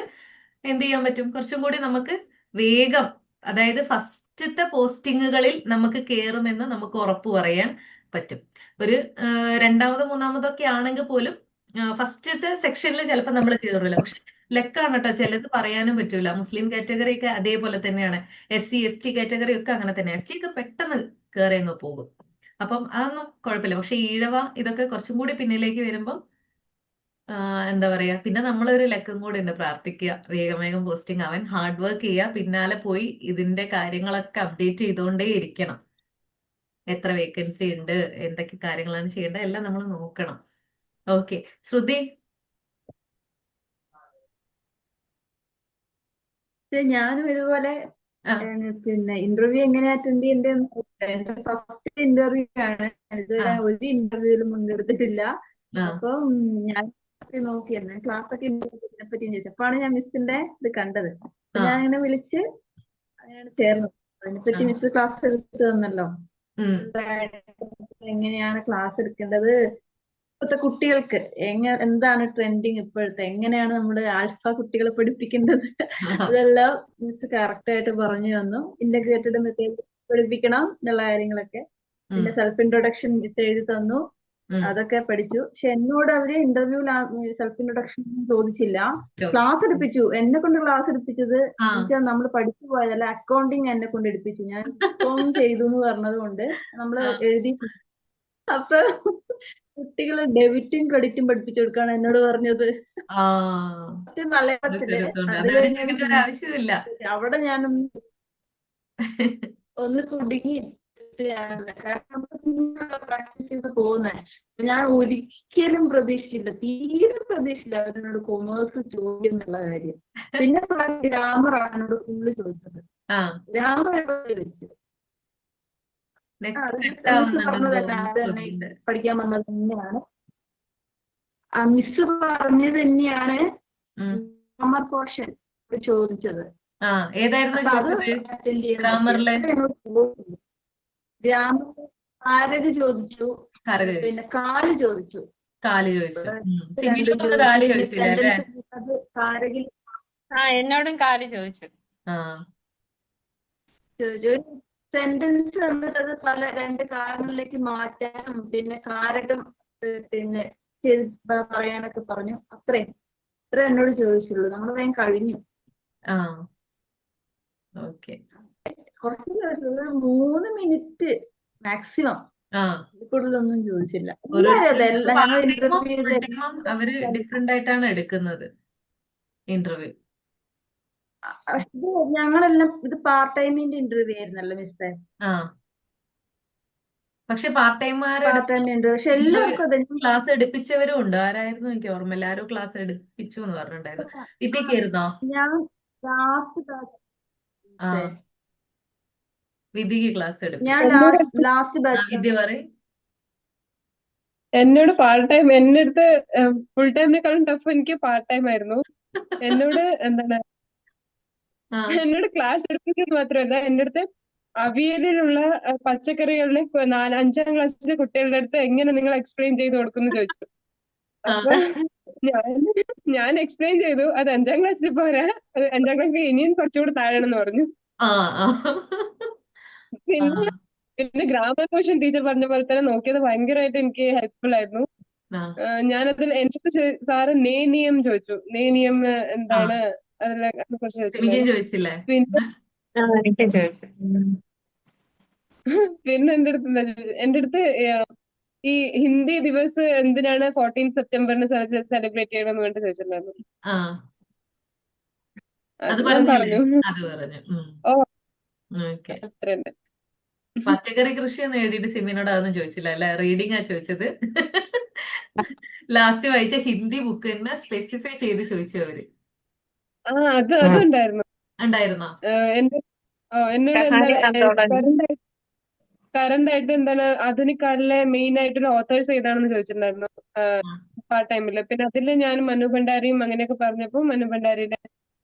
[SPEAKER 1] എന്ത് ചെയ്യാൻ പറ്റും? കുറച്ചും കൂടി നമുക്ക് വേഗം, അതായത് ഫസ്റ്റത്തെ പോസ്റ്റിങ്ങുകളിൽ നമുക്ക് കയറുമെന്ന് നമുക്ക് ഉറപ്പ് പറയാൻ പറ്റും. ഒരു രണ്ടാമതോ മൂന്നാമതോ ഒക്കെ ആണെങ്കിൽ പോലും ഫസ്റ്റത്തെ സെക്ഷനിൽ ചിലപ്പോൾ നമ്മൾ കയറില്ല. പക്ഷെ ലക്കാണ് കേട്ടോ, ചിലത് പറയാനും പറ്റൂല. മുസ്ലിം കാറ്റഗറി ഒക്കെ അതേപോലെ തന്നെയാണ്. SC ST കാറ്റഗറി ഒക്കെ അങ്ങനെ തന്നെ. ST ഒക്കെ പെട്ടെന്ന് കയറി അങ്ങ് പോകും. അപ്പം അതൊന്നും കുഴപ്പമില്ല. പക്ഷെ ഈഴവ ഇതൊക്കെ കുറച്ചും കൂടി പിന്നിലേക്ക് വരുമ്പം എന്താ പറയാ, പിന്നെ നമ്മളൊരു ലക്കും കൂടി ഉണ്ട്. പ്രാർത്ഥിക്കുക, വേഗം വേഗം പോസ്റ്റിംഗ് ആവാൻ, ഹാർഡ് വർക്ക് ചെയ്യുക, പിന്നാലെ പോയി ഇതിന്റെ കാര്യങ്ങളൊക്കെ അപ്ഡേറ്റ് ചെയ്തുകൊണ്ടേ ഇരിക്കണം. എത്ര വേക്കൻസി ഉണ്ട്, എന്തൊക്കെ കാര്യങ്ങളാണ് ചെയ്യേണ്ടത്, എല്ലാം നമ്മൾ നോക്കണം. ഓക്കെ, ശ്രുതി.
[SPEAKER 3] ഞാനും ഇതുപോലെ
[SPEAKER 1] ആ
[SPEAKER 3] പിന്നെ ഇന്റർവ്യൂ എങ്ങനെ അറ്റൻഡ് ചെയ്യേണ്ടതെന്ന് എന്റെ ഫസ്റ്റ് ഇന്റർവ്യൂ ആണ്.
[SPEAKER 1] ആ
[SPEAKER 3] ഇതുവരെ ഒരു ഇന്റർവ്യൂവിലും പങ്കെടുത്തിട്ടില്ല.
[SPEAKER 1] ആ
[SPEAKER 3] അപ്പം ഞാൻ നോക്കിയായിരുന്നു ക്ലാസ് ഒക്കെ ഇതിനെ പറ്റി ചോദിച്ചപ്പോഴാണ് ഞാൻ മിസ്സിന്റെ ഇത് കണ്ടത്. അപ്പൊ
[SPEAKER 1] ആ
[SPEAKER 3] ഞാൻ അങ്ങനെ വിളിച്ച് അങ്ങനെയാണ് ചേർന്നത്. അതിനെപ്പറ്റി
[SPEAKER 1] ആ
[SPEAKER 3] മിസ് ക്ലാസ് എടുത്തു തന്നല്ലോ.
[SPEAKER 1] ഉം
[SPEAKER 3] എങ്ങനെയാണ് ക്ലാസ് എടുക്കേണ്ടത്, ഇപ്പോഴത്തെ കുട്ടികൾക്ക് എന്താണ് ട്രെൻഡിങ്, ഇപ്പോഴത്തെ എങ്ങനെയാണ് നമ്മുടെ ആൽഫ കുട്ടികളെ പഠിപ്പിക്കേണ്ടത്, ഇതെല്ലാം മിസ് കറക്റ്റ് ആയിട്ട് പറഞ്ഞു തന്നു. ഇന്റഗ്രേറ്റഡ് മെത്തേഡ് പഠിപ്പിക്കണം എന്നുള്ള കാര്യങ്ങളൊക്കെ.
[SPEAKER 1] ഉം
[SPEAKER 3] പിന്നെ സെൽഫ് ഇൻട്രൊഡക്ഷൻ മിസ് എഴുതി തന്നു,
[SPEAKER 1] ഉം
[SPEAKER 3] അതൊക്കെ പഠിച്ചു. പക്ഷെ എന്നോട് അവര് ഇന്റർവ്യൂവിൽ സെൽഫ് ഇൻട്രൊഡക്ഷൻ ചോദിച്ചില്ല.
[SPEAKER 1] ചോദിച്ചു.
[SPEAKER 3] ക്ലാസ് എടുപ്പിച്ചു. എന്നെ കൊണ്ട് ക്ലാസ് എടുപ്പിച്ചത്
[SPEAKER 1] ആ
[SPEAKER 3] എന്നുവെച്ചാൽ നമ്മൾ പഠിച്ചു പോയതല്ല, അക്കൗണ്ടിങ് എന്നെ കൊണ്ട് എടുപ്പിച്ചു. ഞാൻ ബികോം ചെയ്തു എന്ന് പറഞ്ഞത് കൊണ്ട് നമ്മൾ
[SPEAKER 1] ആ
[SPEAKER 3] എഴുതി. അപ്പൊ കുട്ടികളെ ഡെബിറ്റും ക്രെഡിറ്റും പഠിപ്പിച്ചു കൊടുക്കാണ് എന്നോട് പറഞ്ഞത്.
[SPEAKER 1] ആ
[SPEAKER 3] മലയാളത്തില്.
[SPEAKER 1] എടുത്തോണ്ട്
[SPEAKER 3] അത്
[SPEAKER 1] അത് അവര്
[SPEAKER 3] കഴിഞ്ഞ്
[SPEAKER 1] ചോദിക്കേണ്ട ഒരു ആവശ്യമില്ല.
[SPEAKER 3] അവിടെ ഞാനൊന്ന് കുടുങ്ങി. കാരണം പ്രാക്ടീസ് ചെയ്ത് പോകുന്നേ. ഞാൻ ഒരിക്കലും പ്രതീക്ഷിച്ചില്ല, തീരെ പ്രതീക്ഷിച്ചില്ല അവരോട് കൊമേഴ്സ് ചോദ്യം എന്നുള്ള കാര്യം. പിന്നെ ഗ്രാമർ ആണ് എന്നോട് ഫുള്ള് ചോദിച്ചത്.
[SPEAKER 1] ആ
[SPEAKER 3] ഗ്രാമർ ചോദിച്ചു.
[SPEAKER 1] നെറ്റ്
[SPEAKER 3] മിസ്
[SPEAKER 1] കട്ടാവുന്നുണ്ടെന്ന്
[SPEAKER 3] പറഞ്ഞത് തന്നെ,
[SPEAKER 1] തോന്നുന്നു
[SPEAKER 3] അത് തന്നെ
[SPEAKER 1] ശ്രുതിന്റെ.
[SPEAKER 3] പഠിക്കാൻ വന്നത് തന്നെയാണ്. മിസ് പറഞ്ഞത് തന്നെയാണ്
[SPEAKER 1] ഉം
[SPEAKER 3] ഗ്രാമർ പോർഷൻ ചോദിച്ചത്.
[SPEAKER 1] ആ ഏതായിരുന്നു
[SPEAKER 3] അപ്പൊ അത്
[SPEAKER 1] ചോദിച്ചത്
[SPEAKER 3] അറ്റൻഡ് ചെയ്യാൻ പറ്റി.
[SPEAKER 1] ഗ്രാമറിലെ?
[SPEAKER 3] ഗ്രാമർ ആരത് ചോദിച്ചു,
[SPEAKER 1] കറക ചോദിച്ചു,
[SPEAKER 3] പിന്നെ കാല് ചോദിച്ചു,
[SPEAKER 1] കാല് ചോദിച്ചു.
[SPEAKER 3] രണ്ടും
[SPEAKER 1] സിമിലൊന്നും
[SPEAKER 3] ചോദിച്ചു.
[SPEAKER 1] കാല്
[SPEAKER 3] പിന്നെ
[SPEAKER 1] ചോദിച്ചില്ല അല്ലേ?
[SPEAKER 3] സെന്റൻസ് അത് കാരകിൽ
[SPEAKER 5] എന്നോടും കാല് ചോദിച്ചു.
[SPEAKER 1] ആ
[SPEAKER 3] ചോദിച്ചു. സെന്റൻസ് തന്നിട്ട് അത് പല രണ്ട് കാരണങ്ങളിലേക്ക് മാറ്റാനും പിന്നെ കാരകം പിന്നെ പറയാനൊക്കെ പറഞ്ഞു. അത്രേ എന്നോട് ചോദിച്ചുള്ളൂ. നമ്മൾ വേഗം കഴിഞ്ഞു.
[SPEAKER 1] ആ ഓക്കെ.
[SPEAKER 3] കുറച്ച് ചോദിച്ചുള്ളൂ, 3 മിനിറ്റ് മാക്സിമം.
[SPEAKER 1] ആ
[SPEAKER 3] കൂടുതലൊന്നും ചോദിച്ചില്ല. എല്ലാവരും
[SPEAKER 1] ഓരോരുത്തരും
[SPEAKER 3] അതെല്ലാം ഞങ്ങൾ
[SPEAKER 1] പാർട്ട് ടൈമും
[SPEAKER 3] ഇന്റർവ്യൂ
[SPEAKER 1] ഫുൾ ടൈമും അവര് ഡിഫറെന്റ് ആയിട്ടാണ് എടുക്കുന്നത് ഇന്റർവ്യൂ.
[SPEAKER 3] ഞങ്ങളെല്ലാം ഇത് പാർട്ട് ടൈമിന്റെ ഇന്റർവ്യൂ ആയിരുന്നല്ലോ മിസ്സേ.
[SPEAKER 1] ആ പക്ഷെ പാർട്ട് ടൈമാരെ
[SPEAKER 3] പാർട്ട് ടൈം ഇന്റർവ്യൂ. പക്ഷെ എല്ലാവർക്കും അതെ.
[SPEAKER 1] ക്ലാസ് എടുപ്പിച്ചവരും ഉണ്ട്. ആരായിരുന്നു എനിക്ക് ഓർമ്മയില്ല. ആരോ ക്ലാസ് എടുപ്പിച്ചു എന്ന് പറഞ്ഞിട്ടുണ്ടായിരുന്നു. വിദ്യക്കായിരുന്നോ?
[SPEAKER 3] ഞാൻ ലാസ്റ്റ്
[SPEAKER 1] ആ വിദ്യക്ക് ക്ലാസ് എടുപ്പിച്ചു.
[SPEAKER 3] ഞാൻ
[SPEAKER 5] എന്നോട്
[SPEAKER 3] ലാസ്റ്റ്
[SPEAKER 1] ആ
[SPEAKER 3] ബാച്ച്.
[SPEAKER 1] വിദ്യ പറയും.
[SPEAKER 5] എന്നോട് പാർട്ട് ടൈം എന്റെ അടുത്ത് ഫുൾ ടൈമിനെക്കാളും ടഫ് എനിക്ക് പാർട്ട് ടൈം ആയിരുന്നു. എന്നോട് എന്താണ്
[SPEAKER 1] ആ
[SPEAKER 5] എന്നോട് ക്ലാസ് എടുപ്പിച്ചത് മാത്രമല്ല, എന്റെ അടുത്ത് അവിയലിലുള്ള പച്ചക്കറികളിനെ 5ാം ക്ലാസ്സിലെ കുട്ടികളുടെ അടുത്ത് എങ്ങനെ നിങ്ങൾ എക്സ്പ്ലെയിൻ ചെയ്ത് കൊടുക്കുന്നു ചോദിച്ചു.
[SPEAKER 1] ആ
[SPEAKER 5] അപ്പൊ ഞാൻ ഞാൻ എക്സ്പ്ലെയിൻ ചെയ്തു. അത് 5ാം ക്ലാസ്സിൽ പോരാ, അത് 5ാം ക്ലാസ്സിൽ ഇനിയും കുറച്ചുകൂടി താഴെയാണെന്ന് പറഞ്ഞു.
[SPEAKER 1] ആ ആ
[SPEAKER 5] പിന്നെ പിന്നെ ഗ്രാമർ ക്വസ്റ്റ്യൻ ടീച്ചർ പറഞ്ഞ പോലെ തന്നെ നോക്കിയത് ഭയങ്കരമായിട്ട് എനിക്ക് ഹെൽപ്ഫുൾ ആയിരുന്നു.
[SPEAKER 1] ആ
[SPEAKER 5] ഞാനതിൽ എന്റെ അടുത്ത് സാറ് നിയം ചോദിച്ചു. നിയം
[SPEAKER 1] ആ
[SPEAKER 5] എന്താണ്, അതിലെ ക്വസ്റ്റ്യൻ
[SPEAKER 1] സെമിക്കും
[SPEAKER 5] ചോദിച്ചിട്ടുണ്ടായിരുന്നു.
[SPEAKER 1] ചോദിച്ചില്ലേ?
[SPEAKER 5] പിന്നെ
[SPEAKER 2] എനിക്ക് ചോദിച്ചു.
[SPEAKER 5] പിന്നെ എന്റെ അടുത്ത് ഈ ഹിന്ദി ദിവസ് എന്തിനാണ് 14 സെപ്റ്റംബറിന് സെലിബ്രേറ്റ് ചെയ്യണമെന്ന് വേണ്ടി ചോദിച്ചിട്ടുണ്ടായിരുന്നു.
[SPEAKER 1] ആ അത്
[SPEAKER 5] അത് ഞാൻ
[SPEAKER 1] പറഞ്ഞില്ലേ?
[SPEAKER 5] പറഞ്ഞു.
[SPEAKER 1] അത് പറഞ്ഞു.
[SPEAKER 5] ഓ
[SPEAKER 1] ഓക്കെ.
[SPEAKER 5] അത്ര തന്നെ.
[SPEAKER 1] പച്ചക്കറി കൃഷി എന്ന് എഴുതിയിട്ട് സിമിനോട് അതൊന്നും ചോദിച്ചില്ല അല്ലെ? റീഡിംഗ് ആ ചോദിച്ചത്. ലാസ്റ്റ് വായിച്ച ഹിന്ദി ബുക്ക് തന്നെ സ്പെസിഫൈ ചെയ്ത് ചോദിച്ചു അവര്.
[SPEAKER 5] അതുണ്ടായിരുന്നു.
[SPEAKER 1] ഉണ്ടായിരുന്നോ?
[SPEAKER 5] എന്റെ എന്നോട്
[SPEAKER 2] കഹാനി
[SPEAKER 5] എന്താണ് കറണ്ട് ആയിട്ട് എന്താണ് ആധുനിക് കാലിലെ മെയിൻ ആയിട്ടുള്ള ഓത്തേഴ്സ് ഏതാണെന്ന് ചോദിച്ചിട്ടുണ്ടായിരുന്നു
[SPEAKER 1] ആ
[SPEAKER 5] പാർട്ട് ടൈമില്. പിന്നെ അതിൽ ഞാൻ മനു ഭണ്ഡാരിയും അങ്ങനെയൊക്കെ പറഞ്ഞപ്പോ മനു ഭണ്ഡാരിയുടെ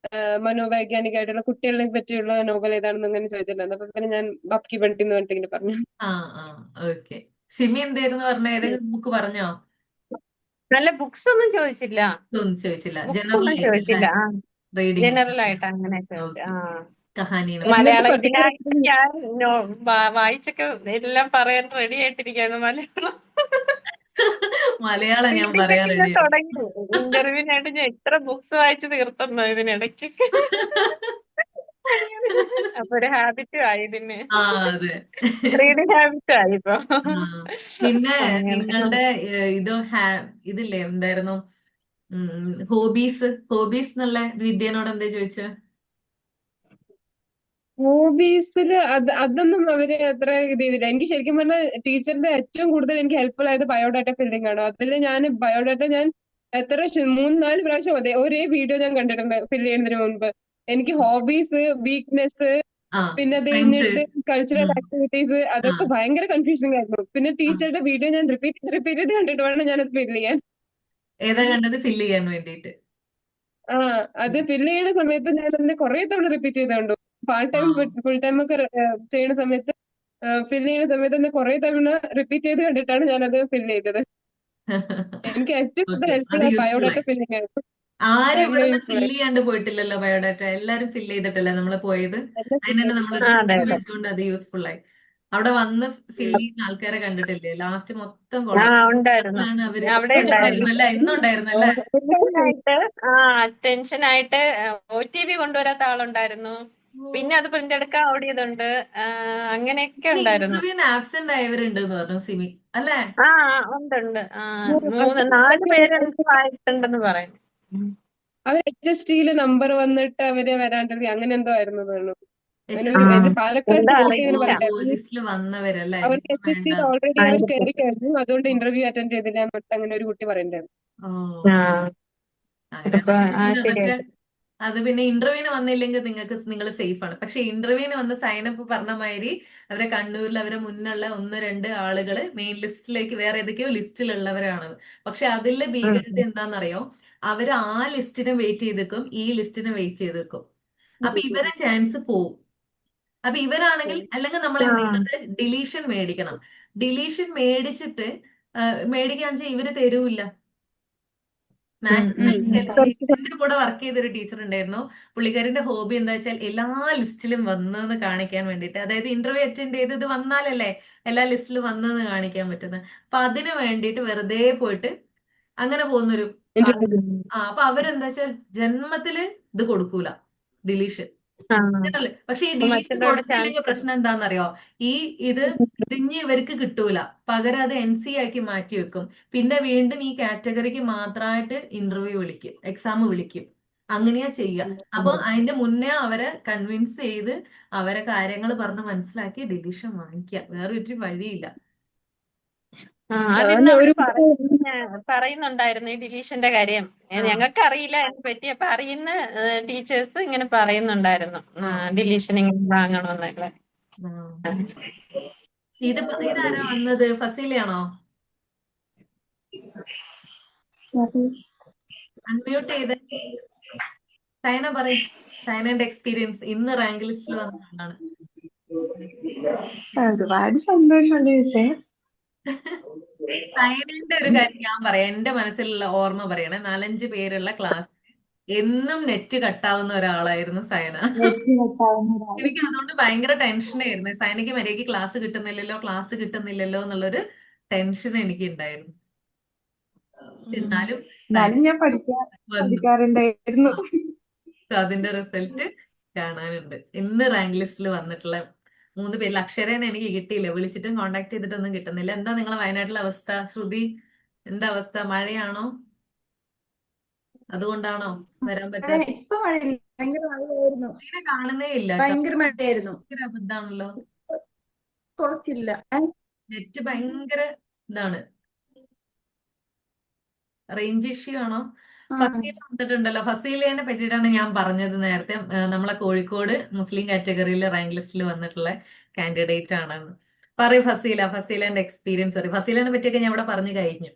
[SPEAKER 5] മനോവൈജ്ഞാനികമായിട്ടുള്ള കുട്ടികളെ പറ്റിയുള്ള നോവൽ ഏതാണെന്ന് അങ്ങനെ ചോദിച്ചിട്ടുണ്ടായിരുന്നു. അപ്പൊ പിന്നെ ഞാൻ ബാപ്കി ബണ്ടി എന്ന് പറഞ്ഞിട്ട് ഇങ്ങനെ പറഞ്ഞു.
[SPEAKER 1] ആ ആ ഓക്കെ. സിമി എന്തായിരുന്നു പറഞ്ഞ? ഏതെങ്കിലും ബുക്ക് പറഞ്ഞോ?
[SPEAKER 2] നല്ല ബുക്സ് ഒന്നും ചോദിച്ചില്ല.
[SPEAKER 1] ഒന്നും ചോദിച്ചില്ല.
[SPEAKER 2] ബുക്സ്
[SPEAKER 1] ജനറൽ
[SPEAKER 2] ഒന്നും
[SPEAKER 1] ആയിട്ട് അല്ലേ?
[SPEAKER 2] ചോദിച്ചില്ല.
[SPEAKER 1] റീഡിങ്.
[SPEAKER 2] ജനറൽ ആയിട്ട് അങ്ങനെ ചോദിച്ചു.
[SPEAKER 1] ഓക്കെ. കഹാനിനെ
[SPEAKER 5] എന്നിട്ട്
[SPEAKER 2] മലയാളം
[SPEAKER 5] പർട്ടിക്കുലർ
[SPEAKER 2] ഞാൻ വായിച്ചൊക്കെ എല്ലാം പറയാൻ റെഡി ആയിട്ടിരിക്കുന്നു.
[SPEAKER 1] മലയാളം ഞാൻ
[SPEAKER 2] റീഡിംഗ്
[SPEAKER 1] പറയാൻ
[SPEAKER 2] ഒക്കെ ഞാൻ
[SPEAKER 1] റെഡിയാണ്.
[SPEAKER 2] തുടങ്ങി. ഇന്റർവ്യൂവിനായിട്ട് ഞാൻ എത്ര ബുക്സ് വായിച്ച് തീർത്തെന്നോ ഇതിനിടയ്ക്ക്. അപ്പൊ ഒരു ഹാബിറ്റും ആയി ഇതിന്.
[SPEAKER 1] ആ അതെ.
[SPEAKER 2] റീഡിംഗ് ഹാബിറ്റും ആയി ഇപ്പൊ.
[SPEAKER 1] ആ പിന്നെ
[SPEAKER 2] അങ്ങനെ.
[SPEAKER 1] നിങ്ങളുടെ ഇതില്ലേ എന്തായിരുന്നു ഹോബീസ് എന്നുള്ള വിദ്യനോട് എന്താ ചോദിച്ചേ?
[SPEAKER 5] മൂവീസിൽ അതൊന്നും അവര് അത്ര ഇത് ചെയ്തില്ല. എനിക്ക് ശരിക്കും പറഞ്ഞാൽ ടീച്ചറിന്റെ ഏറ്റവും കൂടുതൽ എനിക്ക് ഹെൽപ്ഫുൾ ആയത് ബയോഡാറ്റ ഫില്ലിംഗ് ആണ്. അതിൽ ഞാൻ ബയോഡാറ്റ ഞാൻ എത്ര 3-4 പ്രാവശ്യം അതെ ഒരേ വീഡിയോ ഞാൻ കണ്ടിട്ടുണ്ട് ഫില്ല് ചെയ്യുന്നതിന് മുൻപ്. എനിക്ക് ഹോബീസ്, വീക്ക്നെസ്,
[SPEAKER 1] ആ
[SPEAKER 5] പിന്നെ അത്
[SPEAKER 1] സ്ട്രെങ്ത്.
[SPEAKER 5] കഴിഞ്ഞിട്ട് കൾച്ചറൽ ആക്ടിവിറ്റീസ്
[SPEAKER 1] ആ
[SPEAKER 5] അതൊക്കെ ഭയങ്കര കൺഫ്യൂസിംഗ് ആയിരുന്നു. പിന്നെ
[SPEAKER 1] ആ
[SPEAKER 5] ടീച്ചറുടെ വീഡിയോ ഞാൻ റിപ്പീറ്റ് ചെയ്ത് കണ്ടിട്ട് വേണം ഞാനത് ഫില്ല് ചെയ്യാൻ.
[SPEAKER 1] ഏതാ കണ്ടത് ഫില്ല് ചെയ്യാൻ വേണ്ടിയിട്ട്?
[SPEAKER 5] അത് ഫില്ല് ചെയ്യുന്ന സമയത്ത് ഞാൻ അതിനെ കുറെ തവണ റിപ്പീറ്റ് ചെയ്ത് കണ്ടു. പാർട്ട്
[SPEAKER 1] ആ
[SPEAKER 5] ടൈം ഫുൾ ടൈം ഒക്കെ ചെയ്യുന്ന സമയത്ത് ഫില്ല് ചെയ്യുന്ന സമയത്ത് തന്നെ കുറെ തവണ റിപ്പീറ്റ് ചെയ്ത് കണ്ടിട്ടാണ് ഞാനത് ഫില്ല് ചെയ്തത്. എനിക്ക് ഏറ്റവും കൂടുതൽ
[SPEAKER 1] ഓക്കെ.
[SPEAKER 5] ഹെൽപ്ഫുൾ
[SPEAKER 1] അത്
[SPEAKER 5] ആ
[SPEAKER 1] യൂസ്ഫുൾ
[SPEAKER 5] ബയോഡാറ്റ
[SPEAKER 1] ആയി.
[SPEAKER 5] ഫില്ലിംഗ് ആയിരുന്നു.
[SPEAKER 1] ആരും
[SPEAKER 5] ഭയങ്കര
[SPEAKER 1] ഇവിടുന്ന്
[SPEAKER 5] യൂസ്ഫുൾ
[SPEAKER 1] ഫില്ല്
[SPEAKER 5] ആയി.
[SPEAKER 1] ചെയ്യാണ്ട് പോയിട്ടില്ലല്ലോ ബയോഡാറ്റ. എല്ലാരും ഫില്ല് ചെയ്തിട്ടല്ലേ നമ്മൾ പോയത്.
[SPEAKER 5] എല്ലാം
[SPEAKER 1] അതിന്
[SPEAKER 5] fill
[SPEAKER 1] തന്നെ
[SPEAKER 5] ചെയ്തു.
[SPEAKER 1] നമ്മൾ
[SPEAKER 2] അതെ
[SPEAKER 1] ടീം
[SPEAKER 2] അതെ.
[SPEAKER 1] വെച്ചുകൊണ്ട് അത് യൂസ്ഫുൾ ആയി. അവിടെ വന്ന് ഫില്ല് ചെയ്യുന്ന ആൾക്കാരെ കണ്ടിട്ടില്ലേ? ലാസ്റ്റ് മൊത്തം
[SPEAKER 2] ആ
[SPEAKER 1] കൊളായി.
[SPEAKER 2] ഉണ്ടായിരുന്നു.
[SPEAKER 1] അപ്പോഴാണ് അവര്
[SPEAKER 2] അവിടെ
[SPEAKER 1] ഇന്നും
[SPEAKER 2] ഉണ്ടായിരുന്നു.
[SPEAKER 1] ഉണ്ടായിരുന്നു അല്ലേ? ഇന്നും ഉണ്ടായിരുന്നു അല്ലേ?
[SPEAKER 2] ടെൻഷനായിട്ട് ടെൻഷനായിട്ട് OTV കൊണ്ടുവരാത്ത ആളുണ്ടായിരുന്നു. പിന്നെ അത് പ്രിന്റ് എടുക്കാൻ ഓടിയതുണ്ട്. അങ്ങനെയൊക്കെ
[SPEAKER 1] ഇന്ന്
[SPEAKER 2] ഉണ്ടായിരുന്നു.
[SPEAKER 1] ഇന്റർവ്യൂവിന് ആബ്സെന്റ് ആയവരുണ്ട് എന്ന് പറഞ്ഞു സിമി അല്ലേ?
[SPEAKER 2] ആ ഉണ്ട്.
[SPEAKER 5] അത്
[SPEAKER 2] 4 പേര് ആയിട്ടുണ്ടെന്ന് പറയുന്നു.
[SPEAKER 5] അവർ HST നമ്പർ വന്നിട്ട് അവര് വരാണ്ടിരുത്തി അങ്ങനെ എന്തോ ആയിരുന്നു തോന്നുന്നു. അങ്ങനെ
[SPEAKER 1] HST
[SPEAKER 5] ഒരു പാലക്കാട്
[SPEAKER 2] എന്താ
[SPEAKER 5] പോയിട്ട് ഇങ്ങനെ
[SPEAKER 2] അറിയില്ല.
[SPEAKER 5] പറയണ്ടായിരുന്നു.
[SPEAKER 1] ലിസ്റ്റിൽ വന്നവരല്ലേ?
[SPEAKER 5] അവർക്ക്
[SPEAKER 1] ഇനിയിപ്പോ വേണ്ട.
[SPEAKER 5] HST ഓൾറെഡി അവർ
[SPEAKER 2] ആയിരിക്കും.
[SPEAKER 5] കയറി കഴിഞ്ഞു, അതുകൊണ്ട് ഇന്റർവ്യൂ അറ്റൻഡ് ചെയ്തില്ല എന്നിട്ട് അങ്ങനെ ഒരു കുട്ടി പറയണ്ടായിരുന്നു.
[SPEAKER 1] ഓ
[SPEAKER 2] ആ ചിലപ്പോ
[SPEAKER 1] അങ്ങനെയാണെന്നുണ്ടെങ്കിൽ അതൊക്കെ
[SPEAKER 2] ശരിയായിട്ട്.
[SPEAKER 1] അത് പിന്നെ ഇന്റർവ്യൂവിന് വന്നില്ലെങ്കിൽ നിങ്ങൾ സേഫ് ആണ്. പക്ഷെ ഇന്റർവ്യൂവിന് വന്ന് സൈനപ്പ് പറഞ്ഞ മാതിരി അവരെ കണ്ണൂരിൽ അവരെ മുന്നുള്ള 1-2 ആളുകള് മെയിൻ ലിസ്റ്റിലേക്ക് വേറെ ഏതൊക്കെയോ ലിസ്റ്റിലുള്ളവരാണ്. പക്ഷെ അതിലെ ഭീകരത എന്താണെന്നറിയോ? അവര് ആ ലിസ്റ്റിനും വെയിറ്റ് ചെയ്തേക്കും, ഈ ലിസ്റ്റിനും വെയിറ്റ് ചെയ്തേക്കും. അപ്പൊ ഇവരെ ചാൻസ് പോവും. അപ്പൊ ഇവരാണെങ്കിൽ അല്ലെങ്കിൽ നമ്മൾ എന്ത് ചെയ്യണം? ഡിലീഷൻ മേടിക്കണം. ഡിലീഷൻ മേടിച്ചിട്ട് മേടിക്കാന്ന് വെച്ചാൽ ഇവര് തരൂല്ല.
[SPEAKER 5] കുറച്ച്
[SPEAKER 1] എന്റെ കൂടെ വർക്ക് ചെയ്തൊരു ടീച്ചർ ഉണ്ടായിരുന്നു. പുള്ളിക്കാരിന്റെ ഹോബി എന്താ വെച്ചാൽ എല്ലാ ലിസ്റ്റിലും വന്നെന്ന് കാണിക്കാൻ വേണ്ടിയിട്ട്, അതായത് ഇന്റർവ്യൂ അറ്റൻഡ് ചെയ്ത് ഇത് വന്നാലല്ലേ എല്ലാ ലിസ്റ്റിലും വന്നെന്ന് കാണിക്കാൻ പറ്റുന്നത്. അപ്പൊ അതിന് വേണ്ടിയിട്ട് വെറുതെ പോയിട്ട് അങ്ങനെ പോകുന്നൊരു ആൾ.
[SPEAKER 5] interview.
[SPEAKER 1] അപ്പൊ അവരെന്താ വെച്ചാൽ ജന്മത്തില് ഇത് കൊടുക്കൂല, ഡിലീഷൻ. പക്ഷെ ഈ
[SPEAKER 2] അപ്പൊ
[SPEAKER 1] ഡിലീഷൻ
[SPEAKER 2] മറ്റുള്ളവരുടെ
[SPEAKER 1] കൊടുത്തില്ലെങ്കിൽ
[SPEAKER 2] ചാൻസ്
[SPEAKER 1] പ്രശ്നം എന്താണെന്നറിയോ? ഇത് ഇതിഞ്ഞ് ഇവർക്ക് കിട്ടൂല, പകരം അത് NC ആക്കി മാറ്റി വെക്കും. പിന്നെ വീണ്ടും ഈ കാറ്റഗറിക്ക് മാത്രമായിട്ട് ഇന്റർവ്യൂ വിളിക്കും, എക്സാം വിളിക്കും. അങ്ങനെയാ ചെയ്യുക. അപ്പൊ അതിന്റെ മുന്നേ അവരെ കൺവിൻസ് ചെയ്ത് അവരെ കാര്യങ്ങൾ പറഞ്ഞ് മനസ്സിലാക്കി ഡിലീഷൻ വാങ്ങിക്കുക. വേറെ ഒരു വഴിയില്ല.
[SPEAKER 6] അതിന്ന്
[SPEAKER 5] ഞാൻ
[SPEAKER 6] അവര്
[SPEAKER 5] ഒരു
[SPEAKER 6] പറയുന്നുണ്ടായിരുന്നു ഈ ഡിലീഷന്റെ കാര്യം.
[SPEAKER 1] ആ,
[SPEAKER 6] ഞങ്ങൾക്ക് അറിയില്ല അതിനെ പറ്റി. അപ്പൊ അറിയുന്ന ടീച്ചേഴ്സ് ഇങ്ങനെ പറയുന്നുണ്ടായിരുന്നു
[SPEAKER 1] ആ,
[SPEAKER 6] ഡിലീഷൻ ഇങ്ങനെ വാങ്ങണമെന്നുള്ള.
[SPEAKER 1] ആ. ഇതാരാ വന്നത്? ഫസീലയാണോ? അൺമ്യൂട്ട് ചെയ്ത് സൈന പറയും. സൈനന്റെ എക്സ്പീരിയൻസ് ഇന്ന് റാങ്ക് ലിസ്റ്റിൽ വന്നതാണ്.
[SPEAKER 4] ഒരുപാട് സന്തോഷമുണ്ട് ചേച്ചേ.
[SPEAKER 1] സൈനന്റെ ഒരു കാര്യം ഞാൻ പറയാം, എന്റെ മനസ്സിലുള്ള ഓർമ്മ പറയണേ. 4-5 പേരുള്ള ക്ലാസ്, എന്നും നെറ്റ് കട്ടാവുന്ന ഒരാളായിരുന്നു സൈന. എനിക്ക് അതുകൊണ്ട് ഭയങ്കര ടെൻഷനായിരുന്നു. സൈനയ്ക്ക് മര്യാദയ്ക്ക് ക്ലാസ് കിട്ടുന്നില്ലല്ലോ എന്നുള്ളൊരു ടെൻഷൻ എനിക്ക് ഉണ്ടായിരുന്നു. എന്നാലും സൈന
[SPEAKER 4] എന്നാലും ഞാൻ
[SPEAKER 1] വന്നു.
[SPEAKER 4] പഠിക്കാറുണ്ടായിരുന്നു.
[SPEAKER 1] അതിന്റെ റിസൾട്ട് കാണാനുണ്ട്. ഇന്ന് റാങ്ക് ലിസ്റ്റിൽ വന്നിട്ടുള്ള 3 പേരിൽ അക്ഷരേനെ എനിക്ക് കിട്ടിയില്ല. വിളിച്ചിട്ടും കോണ്ടാക്ട് ചെയ്തിട്ടൊന്നും കിട്ടുന്നില്ല. എന്താ നിങ്ങളെ വയനാട്ടിലെ അവസ്ഥ? ശ്രുതി, എന്താ അവസ്ഥ? മഴയാണോ? അതുകൊണ്ടാണോ വരാൻ പറ്റാത്ത?
[SPEAKER 3] ഇപ്പൊ മഴയില്ല, ഭയങ്കര മഴയായിരുന്നു.
[SPEAKER 1] തീരെ കാണുന്നേ ഇല്ല കേട്ടോ.
[SPEAKER 3] ഭയങ്കര മഴയായിരുന്നു.
[SPEAKER 1] ഭയങ്കര അബദ്ധാണല്ലോ.
[SPEAKER 3] കുറച്ചില്ല.
[SPEAKER 1] നെറ്റ് ഭയങ്കര ഇതാണ്. റേഞ്ച് ഇഷ്യൂ ആണോ? ഫസീല വന്നിട്ടുണ്ടല്ലോ. ഫസീലേനെ പറ്റിയിട്ടാണ് ഞാൻ പറഞ്ഞത് നേരത്തെ. നമ്മളെ കോഴിക്കോട് മുസ്ലിം കാറ്റഗറിയിൽ റാങ്ക് ലിസ്റ്റിൽ വന്നിട്ടുള്ള കാൻഡിഡേറ്റ് ആണെന്ന്. പറയൂ ഫസീലന്റെ എക്സ്പീരിയൻസ് പറയും. ഫസീലനെ പറ്റിയൊക്കെ ഞാൻ ഇവിടെ പറഞ്ഞു കഴിഞ്ഞു.